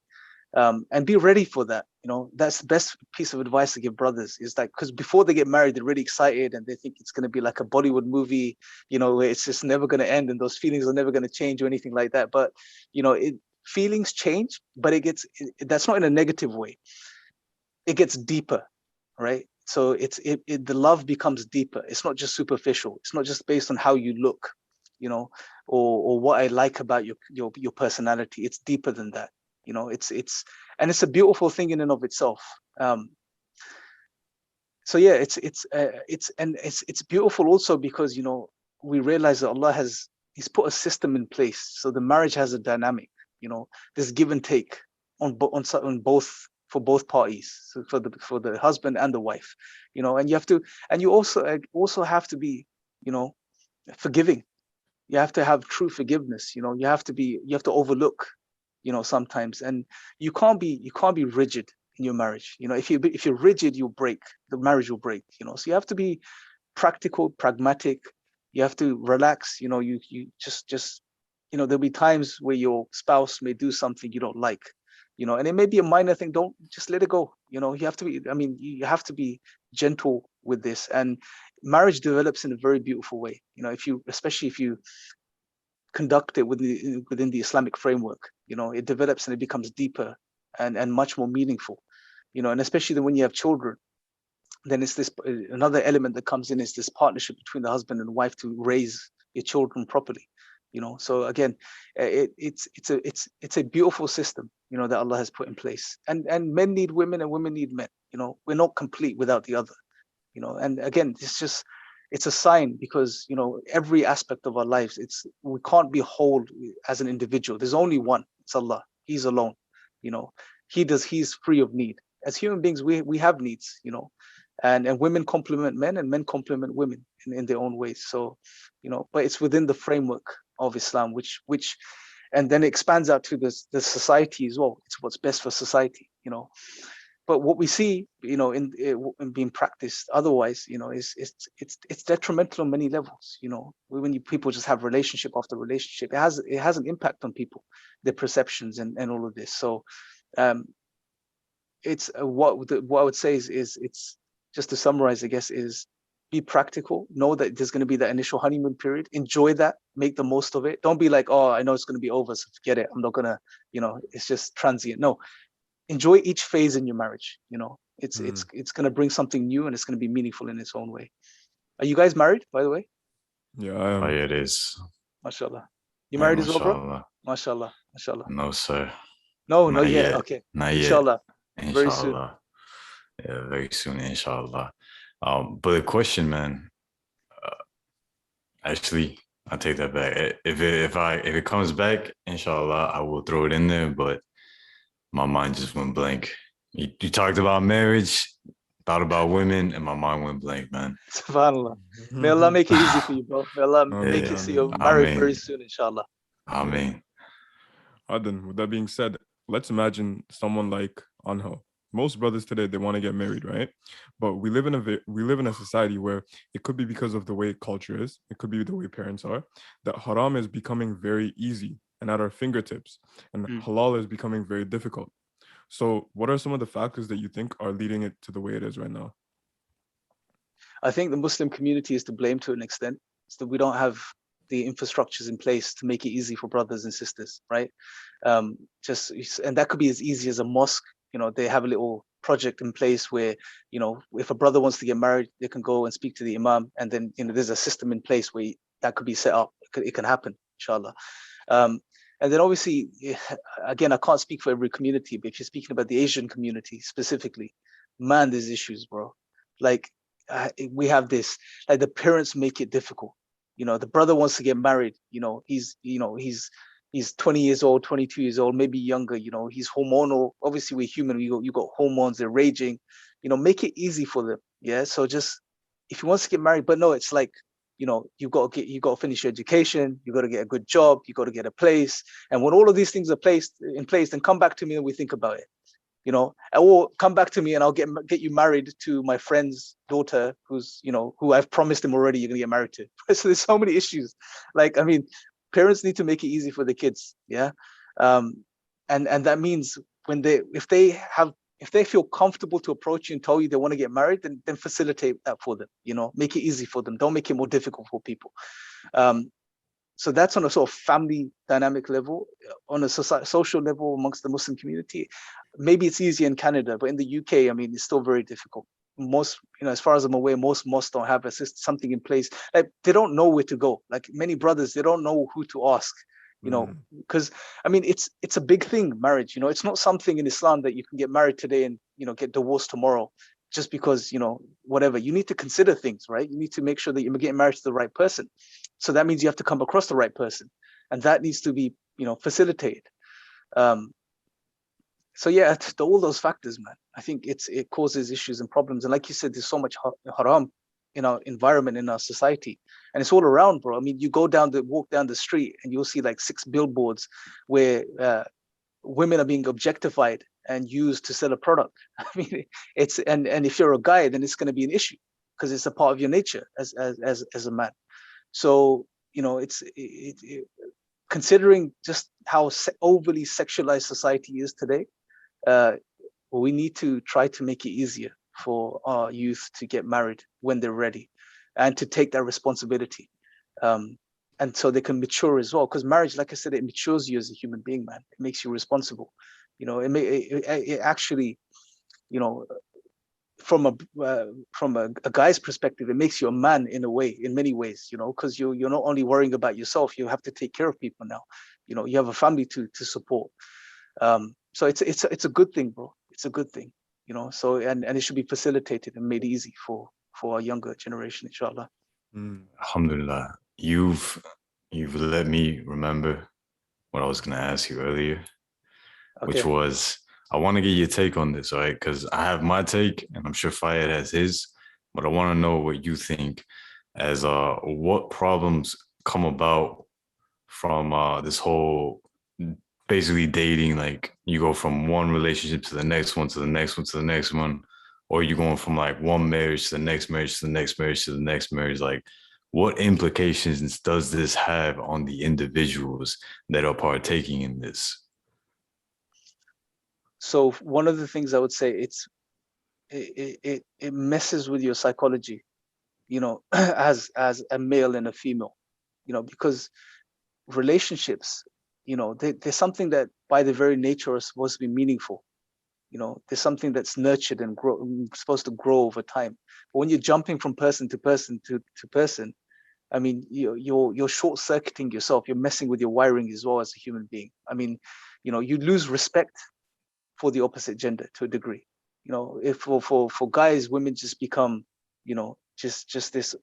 And be ready for that. You know, that's the best piece of advice to give brothers, is like, because before they get married, they're really excited and they think it's going to be like a Bollywood movie, you know, where it's just never going to end and those feelings are never going to change or anything like that. But, you know, feelings change, but that's not in a negative way. It gets deeper, right? So the love becomes deeper. It's not just superficial. It's not just based on how you look, you know, or what I like about your personality. It's deeper than that. You know, it's a beautiful thing in and of itself. So yeah, it's beautiful also because, you know, we realize that Allah He's put a system in place. So the marriage has a dynamic. You know, there's give and take on both, for both parties, so for the husband and the wife. You know, and you also have to be, you know, forgiving. You have to have true forgiveness. You know, you have to overlook, you know, sometimes, and you can't be rigid in your marriage. You know, if you're rigid, you'll break. The marriage will break. You know, so you have to be practical, pragmatic. You have to relax. You know, you just you know, there'll be times where your spouse may do something you don't like. You know, and it may be a minor thing. Don't just let it go. You know, you have to be gentle with this, and marriage develops in a very beautiful way. You know, especially if you conduct it within the Islamic framework, you know, it develops and it becomes deeper and much more meaningful, you know, and especially when you have children, then it's this another element that comes in, is this partnership between the husband and wife to raise your children properly, you know. So again, it's a beautiful system, you know, that Allah has put in place, and men need women and women need men. You know, we're not complete without the other, you know. And again, it's a sign, because, you know, every aspect of our lives, we can't be whole as an individual. There's only one. It's Allah. He's alone. You know, He's free of need. As human beings, we have needs, you know, and women complement men and men complement women in their own ways. So, you know, but it's within the framework of Islam, which and then it expands out to the society as well. It's what's best for society, you know. But what we see, you know, in being practiced otherwise, you know, it's detrimental on many levels. You know, when people just have relationship after relationship, it has an impact on people, their perceptions and all of this. So, it's what I would say is it's just to summarize, I guess, is be practical. Know that there's going to be that initial honeymoon period. Enjoy that. Make the most of it. Don't be like, oh, I know it's going to be over, so forget it. I'm not gonna, you know, it's just transient. No. Enjoy each phase in your marriage. You know, it's going to bring something new, and it's going to be meaningful in its own way. Are you guys married, by the way? Yeah, I am. Oh, yeah, it is. MashaAllah. You Yeah, married as well, bro? mashallah. MashaAllah. MashaAllah. No, sir. No, Not yet. yet. Okay. Not yet. Inshallah. Very soon. Inshallah. Yeah, very soon, inshallah. But the question, man, actually, I take that back. If it comes back, inshallah, I will throw it in there. But my mind just went blank. You talked about marriage, thought about women, and my mind went blank, man. SubhanAllah. May Allah make it easy for you, bro. May Allah make it so you're married very soon, inshallah. Amen. Aden, with that being said, let's imagine someone like Anghel, most brothers today, they want to get married, right? But we live in a society where it could be because of the way culture is, it could be the way parents are, that haram is becoming very easy and at our fingertips, and Mm. halal is becoming very difficult. So what are some of the factors that you think are leading it to the way it is right now? I think the Muslim community is to blame to an extent. It's that we don't have the infrastructures in place to make it easy for brothers and sisters, right? Just and that could be as easy as a mosque. You know, they have a little project in place where, you know, if a brother wants to get married, they can go and speak to the imam, and then, you know, there's a system in place where that could be set up. It can happen, inshallah. And then obviously, again, I can't speak for every community, but if you're speaking about the Asian community specifically, man, there's issues, bro. Like, we have this, like, the parents make it difficult. You know, the brother wants to get married, you know, he's 20 years old, 22 years old, maybe younger, you know, he's hormonal. Obviously we're human, you got hormones, they're raging, you know, make it easy for them. Yeah. So just, if he wants to get married, but no, it's like, you know, you got to finish your education, you got to get a good job, you got to get a place. And when all of these things are in place, then come back to me and we think about it. You know, or come back to me and I'll get you married to my friend's daughter, who's, you know, who I've promised him already you're gonna get married to. So there's so many issues. Like, I mean, parents need to make it easy for the kids. Yeah. And that means if they feel comfortable to approach you and tell you they want to get married, then facilitate that for them. You know, make it easy for them. Don't make it more difficult for people. So that's on a sort of family dynamic level. On a social level amongst the Muslim community, maybe it's easier in Canada, but in the UK, I mean, it's still very difficult. Most, you know, as far as I'm aware, most mosques don't have something in place. Like, they don't know where to go. Like, many brothers, they don't know who to ask. You know, because I mean, it's a big thing, marriage. You know, it's not something in Islam that you can get married today and, you know, get divorced tomorrow, just because, you know, whatever. You need to consider things, right? You need to make sure that you're getting married to the right person. So that means you have to come across the right person, and that needs to be, you know, facilitated. So yeah, all those factors, man, I think it causes issues and problems. And like you said, there's so much haram in our environment, in our society, and it's all around, bro. I mean, you walk down the street and you'll see like 6 billboards where women are being objectified and used to sell a product. I mean, and if you're a guy, then it's going to be an issue because it's a part of your nature as a man. So, you know, considering just how overly sexualized society is today, we need to try to make it easier for our youth to get married when they're ready, and to take that responsibility, and so they can mature as well. Because marriage, like I said, it matures you as a human being, man. It makes you responsible. You know, it actually, you know, from a guy's perspective, it makes you a man in a way, in many ways, you know, because you're not only worrying about yourself, you have to take care of people now. You know, you have a family to support. So it's a good thing, bro. It's a good thing, you know. So and it should be facilitated and made easy for our younger generation, inshallah. Alhamdulillah. You've let me remember what I was gonna ask you earlier, which was, I want to get your take on this, right? Because I have my take, and I'm sure Fayed has his, but I want to know what you think as what problems come about from this whole basically dating. Like, you go from one relationship to the next one, to the next one, to the next one, or you're going from like one marriage to the next marriage, to the next marriage, to the next marriage. Like, what implications does this have on the individuals that are partaking in this? So one of the things I would say, it messes with your psychology, you know, as a male and a female, you know, because relationships, you know, they're something that by their very nature are supposed to be meaningful. You know, there's something that's nurtured and supposed to grow over time. But when you're jumping from person to person to person, I mean, you're short-circuiting yourself. You're messing with your wiring as well as a human being. I mean, you know, you lose respect for the opposite gender to a degree. You know, if for guys, women just become, you know, just this,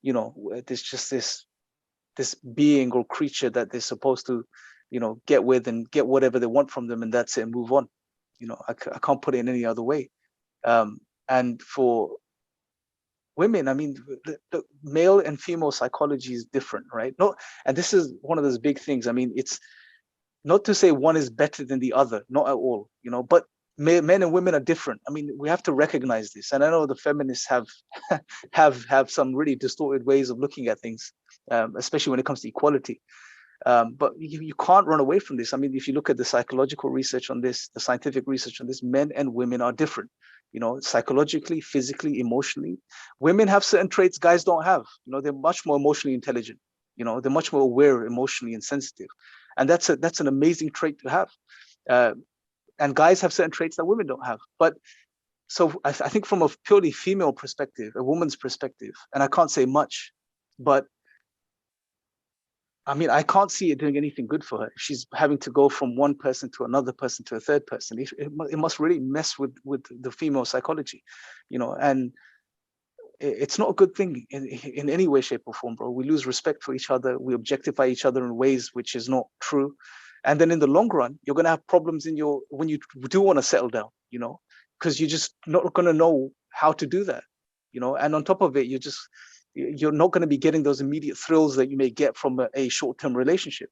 you know, this being or creature that they're supposed to, you know, get with and get whatever they want from them, and that's it, and move on. You know, I can't put it in any other way. And for women, I mean, the male and female psychology is different, right? No, and this is one of those big things. I mean, it's not to say one is better than the other, not at all, you know, but men and women are different. I mean, we have to recognize this. And I know the feminists have have some really distorted ways of looking at things, especially when it comes to equality. But you can't run away from this. I mean, if you look at the psychological research on this, the scientific research on this, men and women are different. You know, psychologically, physically, emotionally. Women have certain traits guys don't have. You know, they're much more emotionally intelligent. You know, they're much more aware, emotionally and sensitive, and that's an amazing trait to have. And guys have certain traits that women don't have. But so I think from a purely female perspective, a woman's perspective, and I can't say much, but I mean, I can't see it doing anything good for her. If she's having to go from one person to another person to a third person. It must really mess with the female psychology, you know, and it's not a good thing in any way, shape or form, bro. We lose respect for each other. We objectify each other in ways which is not true. And then in the long run, you're going to have problems when you do want to settle down, you know, because you're just not going to know how to do that, you know, and on top of it, you're not going to be getting those immediate thrills that you may get from a short-term relationship.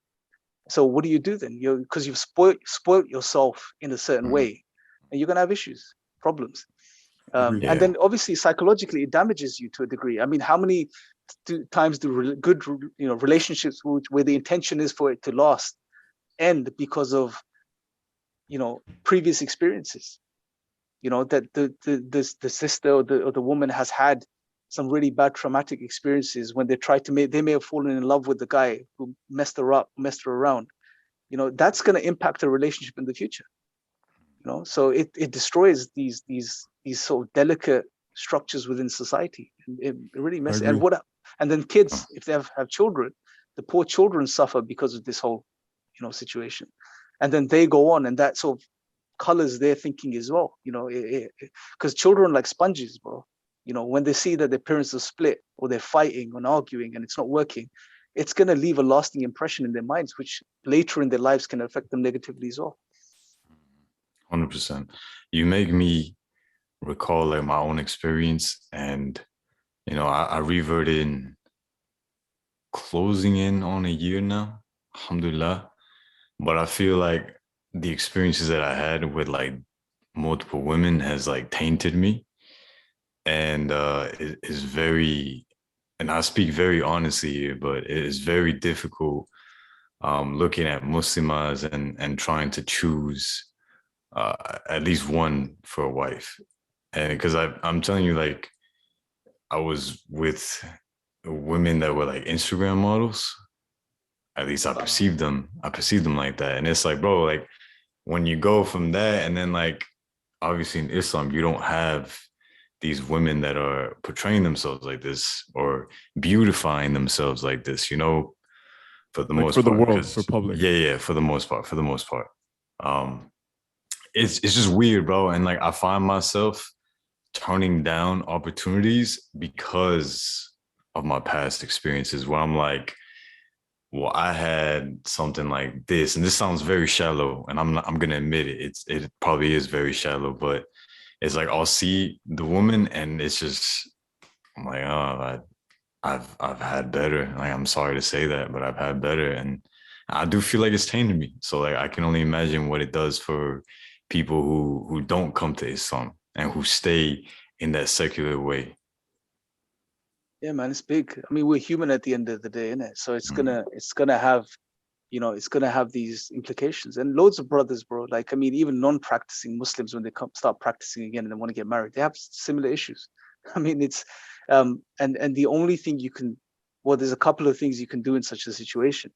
So what do you do then? Because you've spoiled yourself in a certain way, and you're going to have issues, problems. And then obviously psychologically it damages you to a degree. I mean, how many times do good, you know, relationships where the intention is for it to last end because of, you know, previous experiences, you know, that the sister or the woman has had some really bad traumatic experiences when they may have fallen in love with the guy who messed her around, you know, that's going to impact a relationship in the future, you know. So it destroys these sort of delicate structures within society. It really messes. And then kids, if they have children, the poor children suffer because of this whole, you know, situation. And then they go on, and that sort of colors their thinking as well, you know, because children are like sponges, bro. You know, when they see that their parents are split or they're fighting and arguing and it's not working, it's going to leave a lasting impression in their minds, which later in their lives can affect them negatively as well. 100%. You make me recall like my own experience, and you know, I reverted in closing in on a year now, alhamdulillah. But I feel like the experiences that I had with like multiple women has like tainted me, and it is very, and I speak very honestly here, but it is very difficult looking at Muslimas and trying to choose at least one for a wife. And because I'm telling you, like, I was with women that were like Instagram models. At least I perceived them like that. And it's like, bro, like when you go from that, and then like obviously in Islam, you don't have these women that are portraying themselves like this or beautifying themselves like this, you know, for the most part. For the world, for public. Yeah, for the most part. It's just weird, bro. And like I find myself turning down opportunities because of my past experiences where I'm like, well, I had something like this, and this sounds very shallow, and I'm gonna admit it. It probably is very shallow, but it's like I'll see the woman, and it's just I'm like, oh, I've had better. Like I'm sorry to say that, but I've had better, and I do feel like it's tainted me. So like I can only imagine what it does for people who don't come to Islam and who stay in that secular way. Yeah, man, it's big. I mean, we're human at the end of the day, innit? So it's gonna have, you know, it's gonna have these implications. And loads of brothers, bro. Like, I mean, even non-practicing Muslims, when they start practicing again and they want to get married, they have similar issues. I mean, it's and the only thing there's a couple of things you can do in such a situation,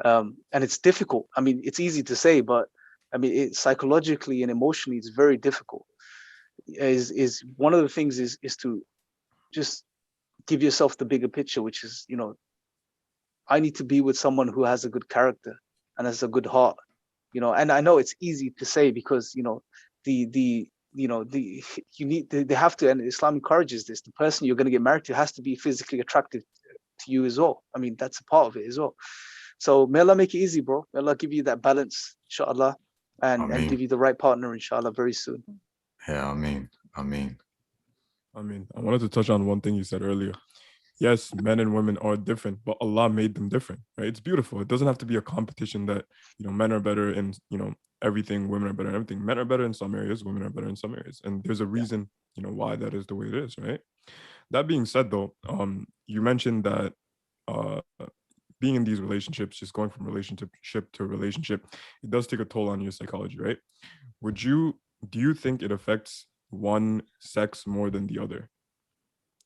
and it's difficult. I mean, it's easy to say, but I mean, psychologically and emotionally, it's very difficult. Is one of the things is to just give yourself the bigger picture, which is, you know, I need to be with someone who has a good character and has a good heart, you know. And I know it's easy to say because, you know, they have to, and Islam encourages this. The person you're going to get married to has to be physically attractive to you as well. I mean, that's a part of it as well. So may Allah make it easy, bro. May Allah give you that balance, inshallah, and give you the right partner, inshallah, very soon. Yeah, I mean, I wanted to touch on one thing you said earlier. Yes, men and women are different, but Allah made them different, right? It's beautiful. It doesn't have to be a competition that, you know, men are better in, you know, everything, women are better in everything. Men are better in some areas, women are better in some areas. And there's a reason, why that is the way it is, right? That being said, though, you mentioned that uh, being in these relationships, just going from relationship to relationship, it does take a toll on your psychology, right? Do you think it affects one sex more than the other?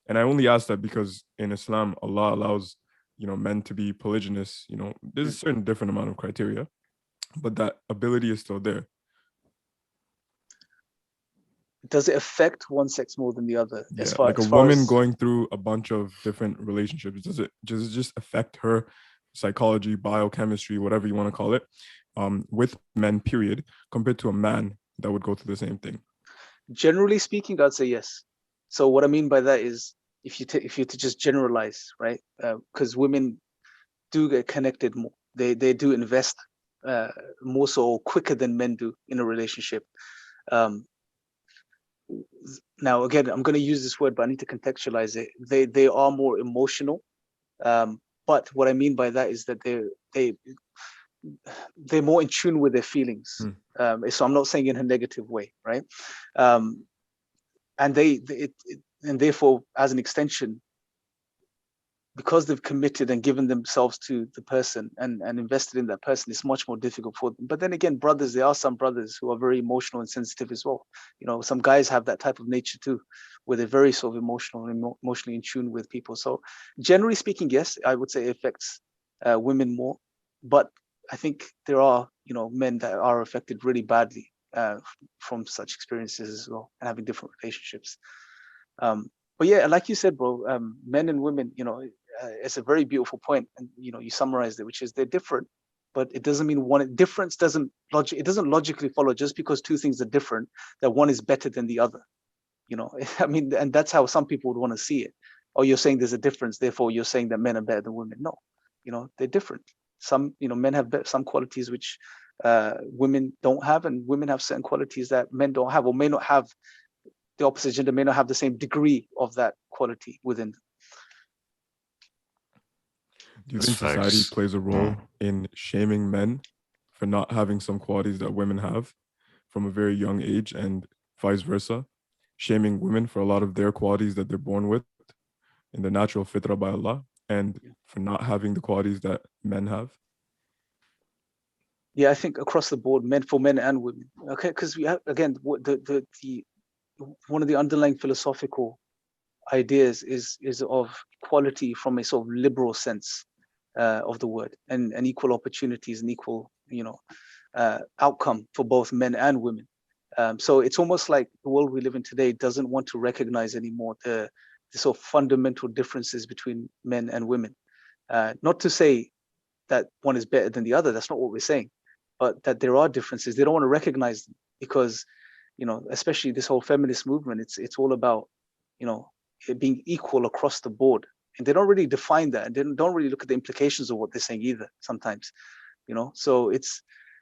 And I only ask that because in Islam, Allah allows, men to be polygynous. There's a certain different amount of criteria, but that ability is still there. Does it affect one sex more than the other? Yeah, like a woman going through a bunch of different relationships, does it just affect her psychology, biochemistry, whatever you want to call it, with men, period, compared to a man that would go through the same thing? Generally speaking, I'd say yes. So what I mean by that is, if you to just generalize, right? Because women do get connected more. They do invest more so quicker than men do in a relationship. Now, again, I'm going to use this word, but I need to contextualize it. They are more emotional. But what I mean by that is that they're more in tune with their feelings. So I'm not saying in a negative way, right? And and therefore, as an extension, because they've committed and given themselves to the person and invested in that person, it's much more difficult for them. But then again, brothers, there are some brothers who are very emotional and sensitive as well. Some guys have that type of nature too, where they're very sort of emotional and emotionally in tune with people. So generally speaking, yes, I would say it affects women more. But I think there are, men that are affected really badly from such experiences as well, and having different relationships. But yeah, like you said, bro, men and women, it's a very beautiful point, and you summarized it, which is they're different, but it doesn't mean difference doesn't logically follow just because two things are different that one is better than the other. I mean, and that's how some people would want to see it. Oh, you're saying there's a difference, therefore you're saying that men are better than women. No, they're different. Some men have some qualities which women don't have, and women have certain qualities that men don't have, or may not have. The opposite gender may not have the same degree of that quality within them. Do you think society plays a role in shaming men for not having some qualities that women have from a very young age, and vice versa, shaming women for a lot of their qualities that they're born with in the natural fitrah by Allah, and for not having the qualities that men have? Yeah, I think across the board, for men and women. Okay, because we have, again, the one of the underlying philosophical ideas is of equality from a sort of liberal sense of the word, and equal opportunities and equal outcome for both men and women. So it's almost like the world we live in today doesn't want to recognize anymore the sort of fundamental differences between men and women. Not to say that one is better than the other, that's not what we're saying, but that there are differences. They don't want to recognize them because, especially this whole feminist movement, it's all about, it being equal across the board. And they don't really define that, and they don't really look at the implications of what they're saying either sometimes, So it's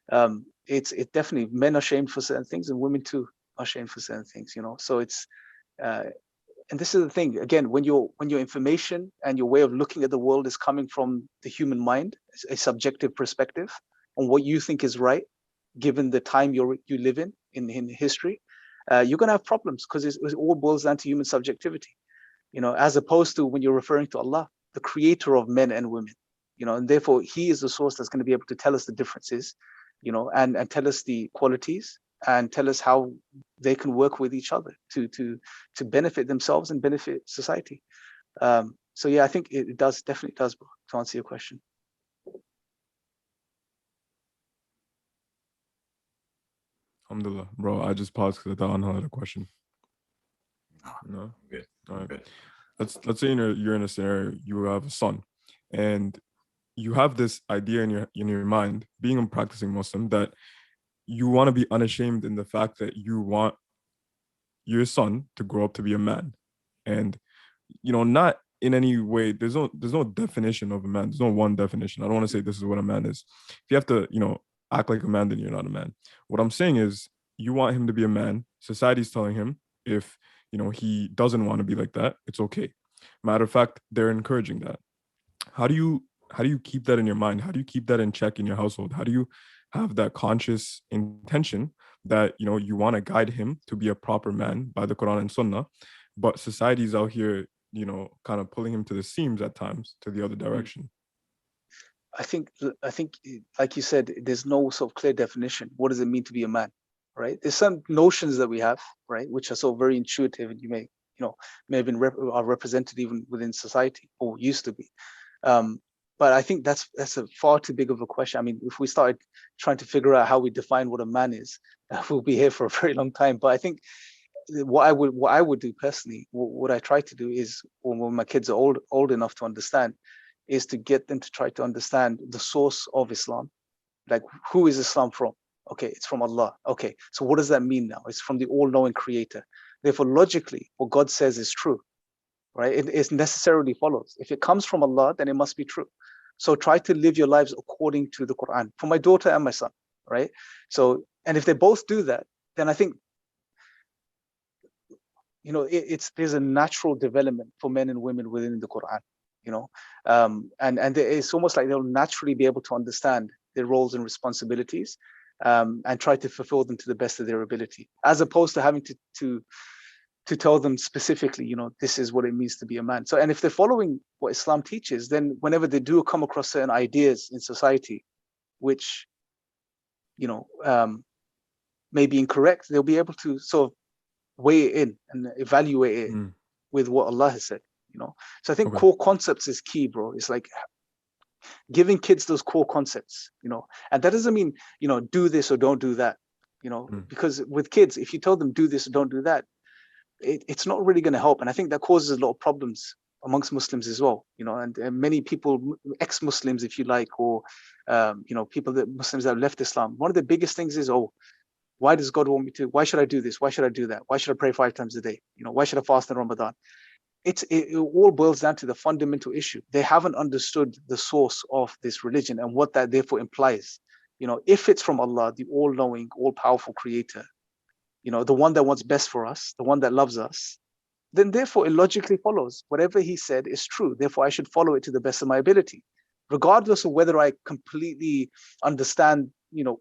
definitely, men are shamed for certain things and women too are shamed for certain things, So it's, and this is the thing, again, when your information and your way of looking at the world is coming from the human mind, a subjective perspective on what you think is right, given the time you live in history, you're going to have problems because it all boils down to human subjectivity, as opposed to when you're referring to Allah, the creator of men and women, and therefore he is the source that's going to be able to tell us the differences, and tell us the qualities and tell us how they can work with each other to benefit themselves and benefit society. So yeah, I think it definitely does, bro, to answer your question. Alhamdulillah, bro. I just paused because I thought Anha had a question. No, good. All right. Good. Let's say you're in a scenario, you have a son, and you have this idea in your mind, being a practicing Muslim, that you want to be unashamed in the fact that you want your son to grow up to be a man, and not in any way. There's no definition of a man. There's no one definition. I don't want to say this is what a man is. If you have to act like a man, then you're not a man. What I'm saying is, you want him to be a man. Society's telling him if he doesn't want to be like that, it's okay. Matter of fact, they're encouraging that. How do you keep that in your mind? How do you keep that in check in your household? How do have that conscious intention that, you know, you want to guide him to be a proper man by the Quran and Sunnah, but society's out here, you know, kind of pulling him to the seams at times to the other direction. I think, like you said, there's no sort of clear definition. What does it mean to be a man, right? There's some notions that we have, right, which are so very intuitive, and may have been are represented even within society, or used to be. But I think that's a far too big of a question. I mean, if we started trying to figure out how we define what a man is, we'll be here for a very long time. But I think what I would do personally, what I try to do is, when my kids are old enough to understand, is to get them to try to understand the source of Islam. Like, who is Islam from? Okay, it's from Allah. Okay, so what does that mean now? It's from the all-knowing creator. Therefore, logically, what God says is true, right? It necessarily follows. If it comes from Allah, then it must be true. So try to live your lives according to the Quran, for my daughter and my son, right? So, and if they both do that, then I think, there's a natural development for men and women within the Quran, and it's almost like they'll naturally be able to understand their roles and responsibilities, and try to fulfill them to the best of their ability, as opposed to having to tell them specifically, this is what it means to be a man. So, and if they're following what Islam teaches, then whenever they do come across certain ideas in society, which, may be incorrect, they'll be able to sort of weigh it in and evaluate it with what Allah has said. So I think core concepts is key, bro. It's like giving kids those core concepts, and that doesn't mean, do this or don't do that, because with kids, if you tell them do this or don't do that, it's not really going to help. And I think that causes a lot of problems amongst Muslims as well, and many people, ex-Muslims, if you like, or, Muslims that have left Islam. One of the biggest things is, why does God want me to? Why should I do this? Why should I do that? Why should I pray 5 times a day? Why should I fast in Ramadan? It all boils down to the fundamental issue. They haven't understood the source of this religion and what that therefore implies. If it's from Allah, the all-knowing, all-powerful creator, the one that wants best for us, the one that loves us, then therefore it logically follows whatever he said is true. Therefore I should follow it to the best of my ability, regardless of whether I completely understand,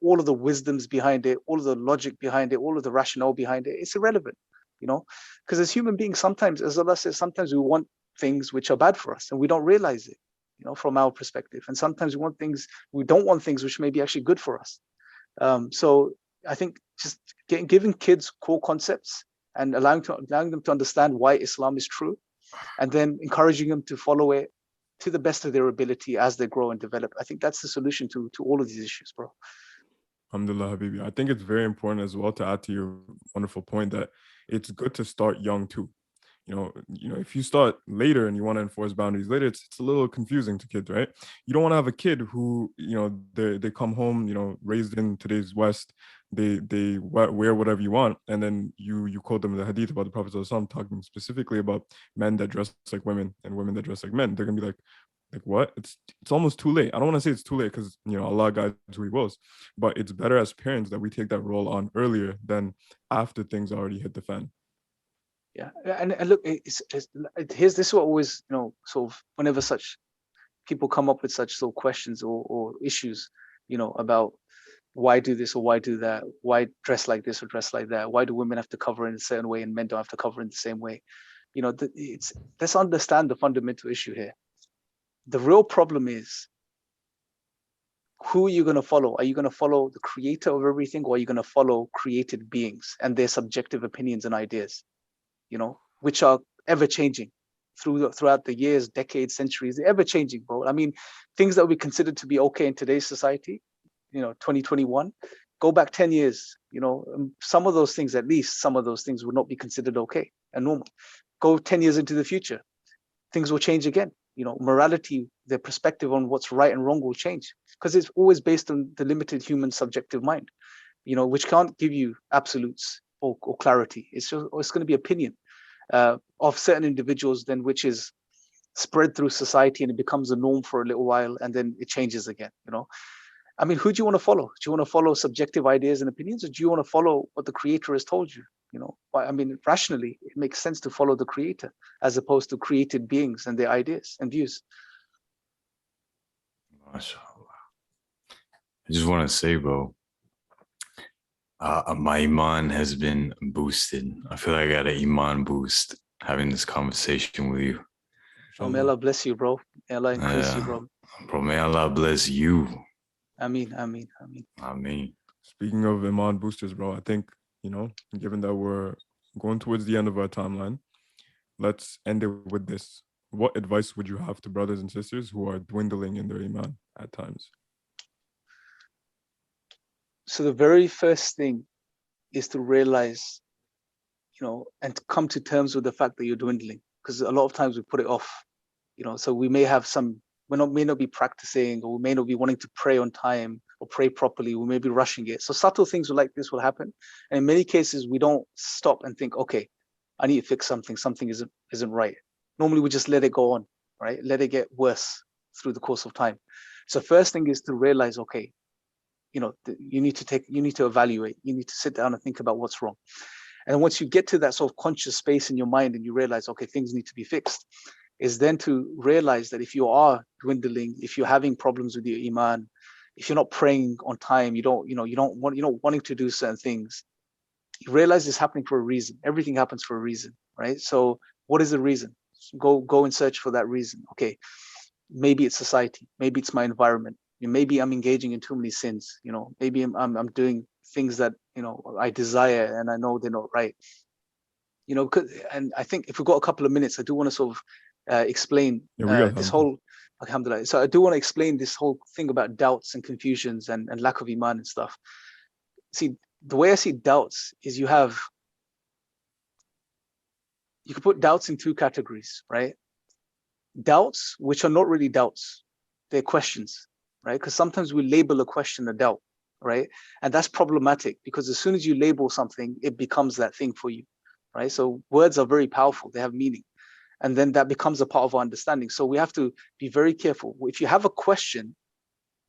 all of the wisdoms behind it, all of the logic behind it, all of the rationale behind it. It's irrelevant, because as human beings, sometimes, as Allah says, sometimes we want things which are bad for us and we don't realize it, from our perspective. And sometimes we don't want things which may be actually good for us. So I think just giving kids core concepts and allowing them to understand why Islam is true, and then encouraging them to follow it to the best of their ability as they grow and develop. I think that's the solution to all of these issues, bro. Alhamdulillah, Habibi. I think it's very important as well to add to your wonderful point that it's good to start young too. If you start later and you want to enforce boundaries later, it's a little confusing to kids, right? You don't want to have a kid who, they come home, raised in today's West, they wear whatever you want, and then you quote them the hadith about the Prophet ﷺ talking specifically about men that dress like women and women that dress like men. They're gonna be like what? It's almost too late. I don't want to say it's too late because Allah guides who He wills, but it's better as parents that we take that role on earlier than after things already hit the fan. Yeah, and look, here's this is what always, sort of, whenever such people come up with such sort of questions or issues, about why do this or why do that, why dress like this or dress like that, why do women have to cover in a certain way and men don't have to cover in the same way, let's understand the fundamental issue here. The real problem is, who are you going to follow? Are you going to follow the creator of everything, or are you going to follow created beings and their subjective opinions and ideas, which are ever changing throughout the years, decades, centuries, ever changing, bro. I mean, things that we consider to be okay in today's society, 2021, go back 10 years, some of those things, at least some of those things would not be considered okay and normal. Go 10 years into the future, things will change again. Morality, their perspective on what's right and wrong will change, because it's always based on the limited human subjective mind, which can't give you absolutes or clarity. It's going to be opinion of certain individuals, then, which is spread through society, and it becomes a norm for a little while, and then it changes again. I mean, who do you want to follow? Do you want to follow subjective ideas and opinions, or do you want to follow what the creator has told you? I mean, rationally, it makes sense to follow the creator as opposed to created beings and their ideas and views. MashaAllah. just want to say, bro, my Iman has been boosted. I feel like I got an Iman boost having this conversation with you. Oh, may Allah bless you, bro. May Allah increase you, bro. Bro, may Allah bless you. Ameen, ameen, ameen. Ameen. Speaking of Iman boosters, bro, I think, given that we're going towards the end of our timeline, let's end it with this. What advice would you have to brothers and sisters who are dwindling in their Iman at times? So the very first thing is to realize, and to come to terms with the fact that you're dwindling, because a lot of times we put it off, so we may have may not be practicing, or we may not be wanting to pray on time or pray properly. We may be rushing it. So subtle things like this will happen. And in many cases, we don't stop and think, okay, I need to fix something. Something isn't right. Normally we just let it go on, right? Let it get worse through the course of time. So first thing is to realize, okay, you need to evaluate, you need to sit down and think about what's wrong. And once you get to that sort of conscious space in your mind and you realize, okay, things need to be fixed, is then to realize that if you are dwindling, if you're having problems with your Iman, if you're not praying on time, you don't wanting to do certain things, you realize it's happening for a reason. Everything happens for a reason, right? So what is the reason? Go and search for that reason. Okay, maybe it's society, maybe it's my environment, maybe I'm engaging in too many sins, maybe I'm doing things that I desire and I know they're not right, and I think if we've got a couple of minutes, I do want to sort of explain this whole, alhamdulillah. So I do want to explain this whole thing about doubts and confusions and lack of Iman and stuff. See, the way I see doubts is you can put doubts in two categories, right? Doubts which are not really doubts, they're questions, right? Because sometimes we label a question a doubt, right? And that's problematic, because as soon as you label something, it becomes that thing for you, right? So words are very powerful, they have meaning, and then that becomes a part of our understanding. So we have to be very careful. If you have a question,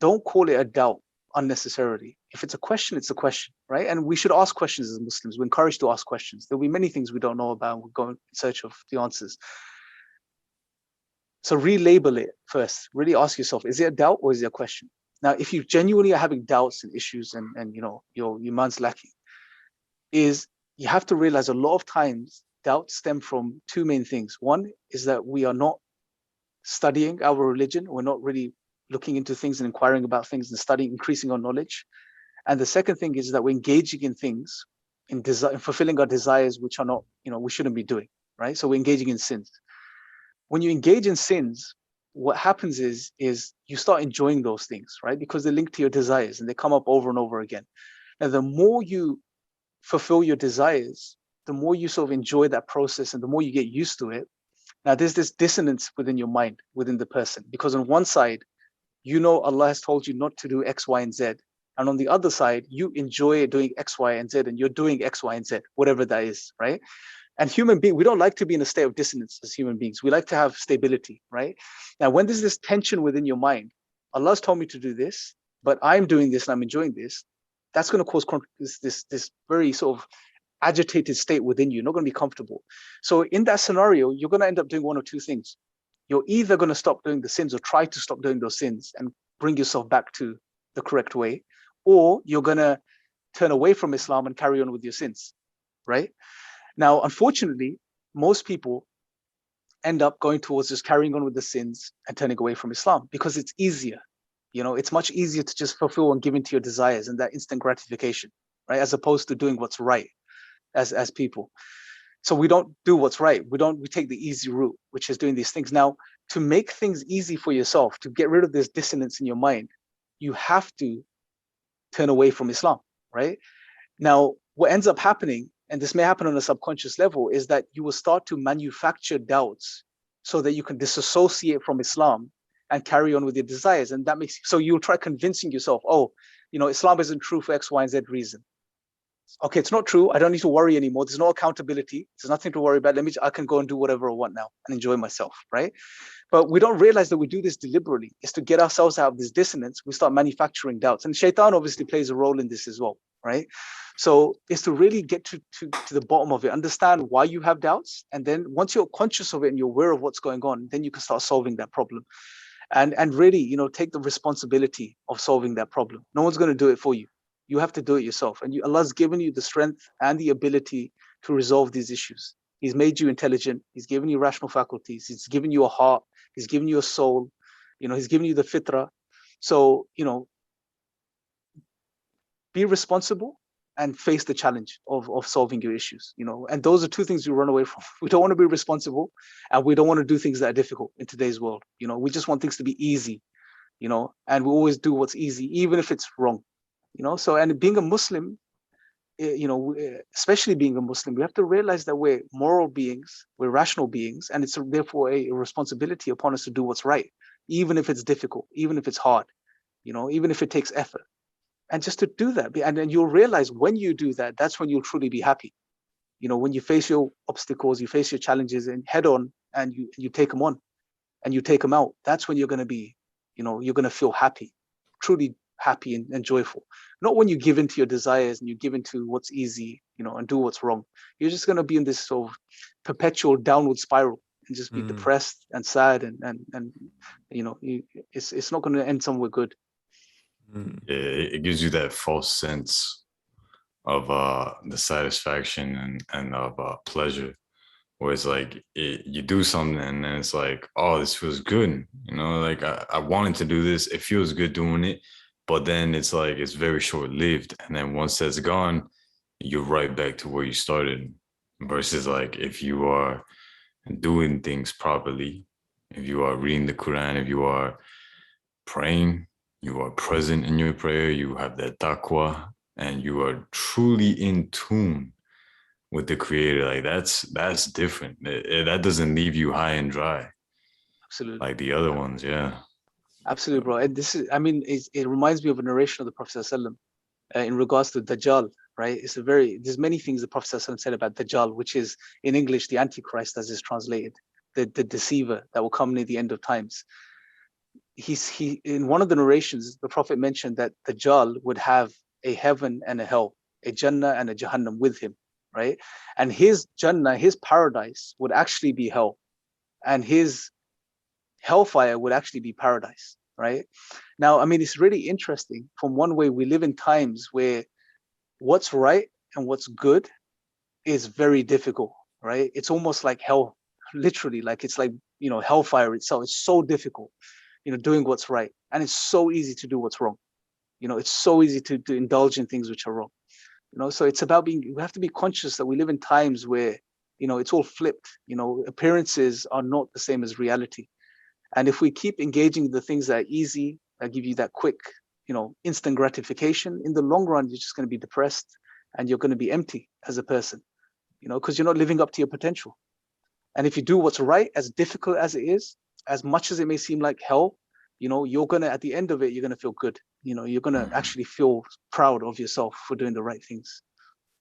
don't call it a doubt unnecessarily. If it's a question, it's a question, right? And we should ask questions as Muslims. We're encouraged to ask questions. There'll be many things we don't know about, and we'll go in search of the answers. So relabel it first. Really ask yourself, is it a doubt or is it a question? Now, if you genuinely are having doubts and issues and your Iman's lacking, is you have to realize a lot of times doubts stem from two main things. One is that we are not studying our religion. We're not really looking into things and inquiring about things and studying, increasing our knowledge. And the second thing is that we're engaging in things, in fulfilling our desires, which are not, we shouldn't be doing, right? So we're engaging in sins. When you engage in sins, what happens is you start enjoying those things, right? Because they're linked to your desires and they come up over and over again. Now, the more you fulfill your desires, the more you sort of enjoy that process and the more you get used to it. Now, there's this dissonance within your mind, within the person, because on one side, Allah has told you not to do X, Y, and Z. And on the other side, you enjoy doing X, Y, and Z, and you're doing X, Y, and Z, whatever that is, right? And human beings, we don't like to be in a state of dissonance as human beings. We like to have stability, right? Now, when there's this tension within your mind, Allah's told me to do this, but I'm doing this and I'm enjoying this, that's going to cause this very sort of agitated state within you. You're not going to be comfortable. So in that scenario, you're going to end up doing one or two things. You're either going to stop doing the sins or try to stop doing those sins and bring yourself back to the correct way, or you're going to turn away from Islam and carry on with your sins, right? Now, unfortunately, most people end up going towards just carrying on with the sins and turning away from Islam because it's easier. It's much easier to just fulfill and give into your desires and that instant gratification, right? As opposed to doing what's right as people. So we don't do what's right. We take the easy route, which is doing these things. Now, to make things easy for yourself, to get rid of this dissonance in your mind, you have to turn away from Islam, right? Now, what ends up happening, and this may happen on a subconscious level, is that you will start to manufacture doubts so that you can disassociate from Islam and carry on with your desires. And that makes, so you'll try convincing yourself, Islam isn't true for X, Y, and Z reason. Okay, it's not true. I don't need to worry anymore. There's no accountability. There's nothing to worry about. I can go and do whatever I want now and enjoy myself, right? But we don't realize that we do this deliberately. It's to get ourselves out of this dissonance. We start manufacturing doubts. And shaitan obviously plays a role in this as well, right? So it's to really get to the bottom of it, understand why you have doubts. And then once you're conscious of it and you're aware of what's going on, then you can start solving that problem. and really, you know, take the responsibility of solving that problem. No one's going to do it for you. You have to do it yourself. And Allah's given you the strength and the ability to resolve these issues. He's made you intelligent. He's given you rational faculties. He's given you a heart. He's given you a soul. You know, he's given you the fitrah. So, you know, be responsible and face the challenge of solving your issues, you know. And those are two things we run away from. We don't want to be responsible, and we don't want to do things that are difficult in today's world. You know, we just want things to be easy, you know, and we always do what's easy, even if it's wrong, you know. So, and being a Muslim, you know, especially being a Muslim, we have to realize that we're moral beings, we're rational beings, and it's therefore a responsibility upon us to do what's right, even if it's difficult, even if it's hard, you know, even if it takes effort. And just to do that, and then you'll realize when you do that, that's when you'll truly be happy. You know, when you face your obstacles, you face your challenges and head on, and you take them on and you take them out, that's when you're going to be, you know, you're going to feel happy, truly happy and joyful. Not when you give into your desires and you give into what's easy, you know, and do what's wrong. You're just going to be in this sort of perpetual downward spiral and just be depressed and sad and you know, it's not going to end somewhere good. It gives you that false sense of the satisfaction and of pleasure, where it's like you do something and then it's like, oh, this feels good, you know, like I wanted to do this, it feels good doing it, but then it's like it's very short-lived, and then once that's gone, you're right back to where you started. Versus like if you are doing things properly, if you are reading the Quran, if you are praying, you are present in your prayer, you have that taqwa, and you are truly in tune with the Creator. Like that's different. That doesn't leave you high and dry. Absolutely. Like the other ones, yeah. Absolutely, bro. And this is, I mean, it reminds me of a narration of the Prophet ﷺ, in regards to Dajjal, right? There's many things the Prophet ﷺ said about Dajjal, which is in English, the Antichrist, as is translated, the deceiver that will come near the end of times. He in one of the narrations, the Prophet mentioned that Dajjal would have a heaven and a hell, a Jannah and a Jahannam with him, right? And his Jannah, his paradise, would actually be hell, and his hellfire would actually be paradise, right? Now, I mean, it's really interesting. From one way, we live in times where what's right and what's good is very difficult, right? It's almost like hell, literally, like it's like, you know, hellfire itself. It's so difficult, you know, doing what's right. And it's so easy to do what's wrong. You know, it's so easy to indulge in things which are wrong. You know, so it's about we have to be conscious that we live in times where, you know, it's all flipped. You know, appearances are not the same as reality. And if we keep engaging the things that are easy, that give you that quick, you know, instant gratification, in the long run, you're just going to be depressed and you're going to be empty as a person, you know, because you're not living up to your potential. And if you do what's right, as difficult as it is, as much as it may seem like hell, you know, you're going to, at the end of it, you're going to feel good. You know, you're going to actually feel proud of yourself for doing the right things.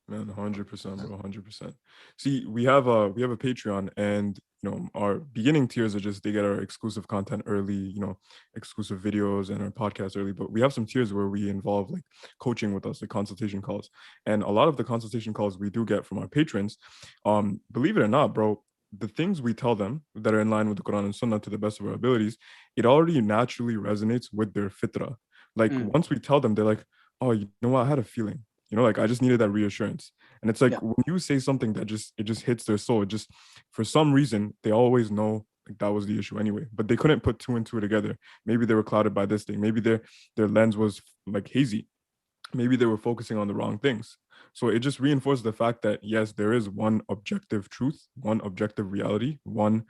Man, 100%, bro, 100%. See, we have a Patreon, and you know, our beginning tiers are just, they get our exclusive content early, you know, exclusive videos and our podcast early. But we have some tiers where we involve like coaching with us, the consultation calls, and a lot of the consultation calls we do get from our patrons. Believe it or not, bro, the things we tell them that are in line with the Quran and Sunnah to the best of our abilities, it already naturally resonates with their fitrah. Like once we tell them, they're like, oh, you know what, I had a feeling. You know, like I just needed that reassurance. And it's like when you say something that it just hits their soul, it just, for some reason, they always know like that was the issue anyway, but they couldn't put two and two together. Maybe they were clouded by this thing. Maybe their lens was like hazy. Maybe they were focusing on the wrong things. So it just reinforces the fact that yes, there is one objective truth, one objective reality, one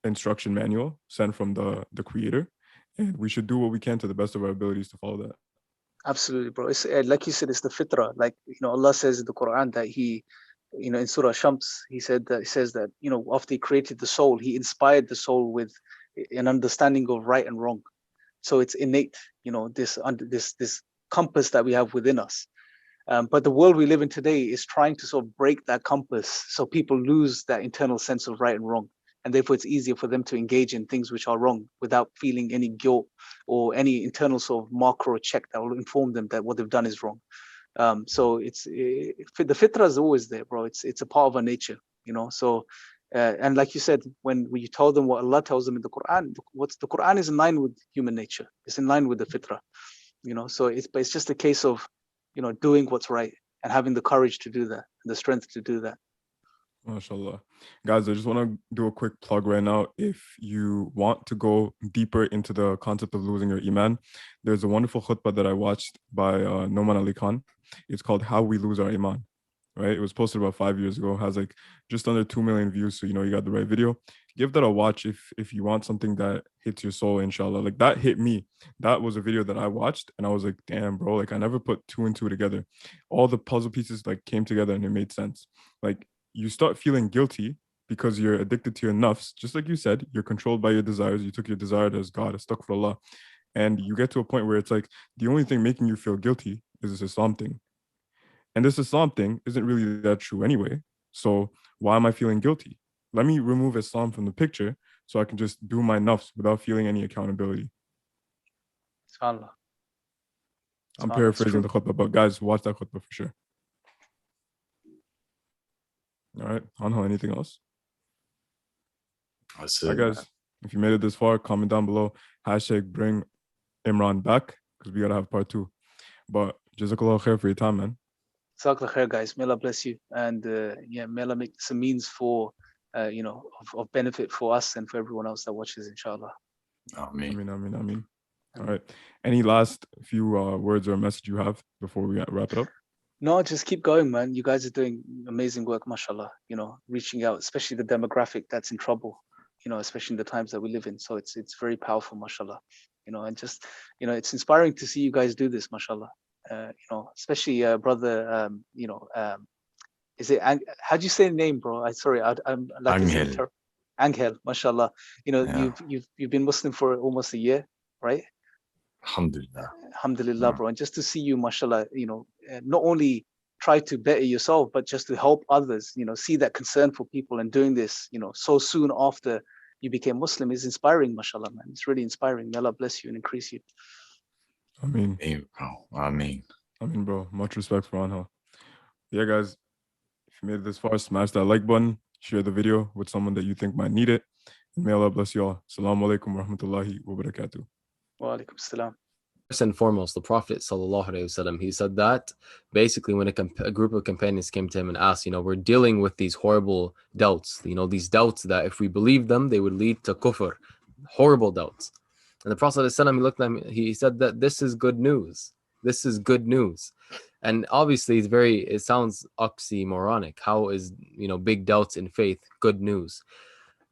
instruction manual sent from the Creator, and we should do what we can to the best of our abilities to follow that. Absolutely, bro. It's like you said, it's the fitrah. Like, you know, Allah says in the Quran that He, you know, in Surah Shams, He says that, you know, after He created the soul, He inspired the soul with an understanding of right and wrong. So it's innate, you know, this compass that we have within us. But the world we live in today is trying to sort of break that compass, so people lose that internal sense of right and wrong. And therefore, it's easier for them to engage in things which are wrong without feeling any guilt or any internal sort of marker or check that will inform them that what they've done is wrong. So the fitrah is always there, bro. It's a part of our nature, you know. So And like you said, when you told them what Allah tells them in the Quran, the Quran is in line with human nature. It's in line with the fitrah, so it's just a case of, doing what's right and having the courage to do that, and the strength to do that. MashaAllah. Guys, I just want to do a quick plug right now. If you want to go deeper into the concept of losing your Iman, there's a wonderful khutbah that I watched by Noman Ali Khan. It's called How We Lose Our Iman, right? It was posted about 5 years ago, has like just under 2 million views. So, you got the right video. Give that a watch if you want something that hits your soul, inshallah. Like that hit me. That was a video that I watched and I was like, damn, bro, like I never put two and two together. All the puzzle pieces like came together and it made sense. Like, you start feeling guilty because you're addicted to your nafs. Just like you said, you're controlled by your desires. You took your desire as God, astaghfirullah. And you get to a point where it's like, the only thing making you feel guilty is this Islam thing. And this Islam thing isn't really that true anyway. So why am I feeling guilty? Let me remove Islam from the picture so I can just do my nafs without feeling any accountability. SubhanAllah. I'm paraphrasing the khutbah, but guys, watch that khutbah for sure. All right, Anghel, anything else? That's All it. right, guys, if you made it this far, comment down below, #bring Imran back, because we got to have part 2. But jazakallah khair for your time, man. Jazakallah khair, guys. May Allah bless you. And may Allah make this a means for, of benefit for us and for everyone else that watches, inshallah. Ameen. All right. Any last few words or a message you have before we wrap it up? No, just keep going, man. You guys are doing amazing work, mashallah, reaching out, especially the demographic that's in trouble, especially in the times that we live in. So it's very powerful, mashallah, and just, it's inspiring to see you guys do this, mashallah, especially brother, is it, how do you say the name, bro? I'm like Anghel. Anghel, mashallah. Yeah. You've been Muslim for almost a year, right? Alhamdulillah. Alhamdulillah, bro. And just to see you, mashallah, not only try to better yourself, but just to help others, see that concern for people and doing this, so soon after you became Muslim is inspiring, mashallah, man. It's really inspiring. May Allah bless you and increase you. Ameen. Ameen, bro. Much respect for Anghel. Yeah, guys, if you made it this far, smash that like button, share the video with someone that you think might need it. And may Allah bless you all. Assalamu alaikum wa rahmatullahi wa barakatuh. Wa alaikum salam. First and foremost, the Prophet ﷺ, he said that basically when a group of companions came to him and asked, we're dealing with these horrible doubts, these doubts that if we believe them, they would lead to kufr, horrible doubts. And the Prophet ﷺ, he looked at him, he said that this is good news. This is good news. And obviously it sounds oxymoronic. How is, big doubts in faith good news?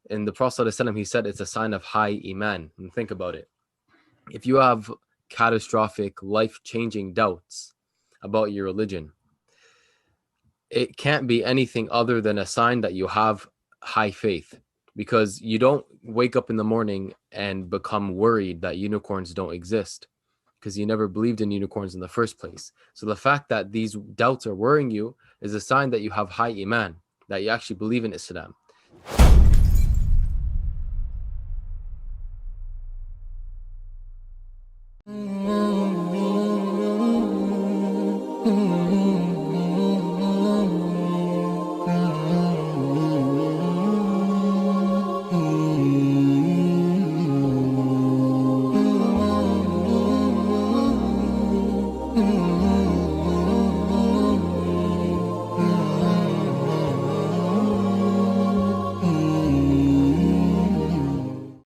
And the Prophet ﷺ, he said it's a sign of high Iman. And think about it. If you have catastrophic, life-changing doubts about your religion, it can't be anything other than a sign that you have high faith, because you don't wake up in the morning and become worried that unicorns don't exist because you never believed in unicorns in the first place. So the fact that these doubts are worrying you is a sign that you have high Iman, that you actually believe in Islam.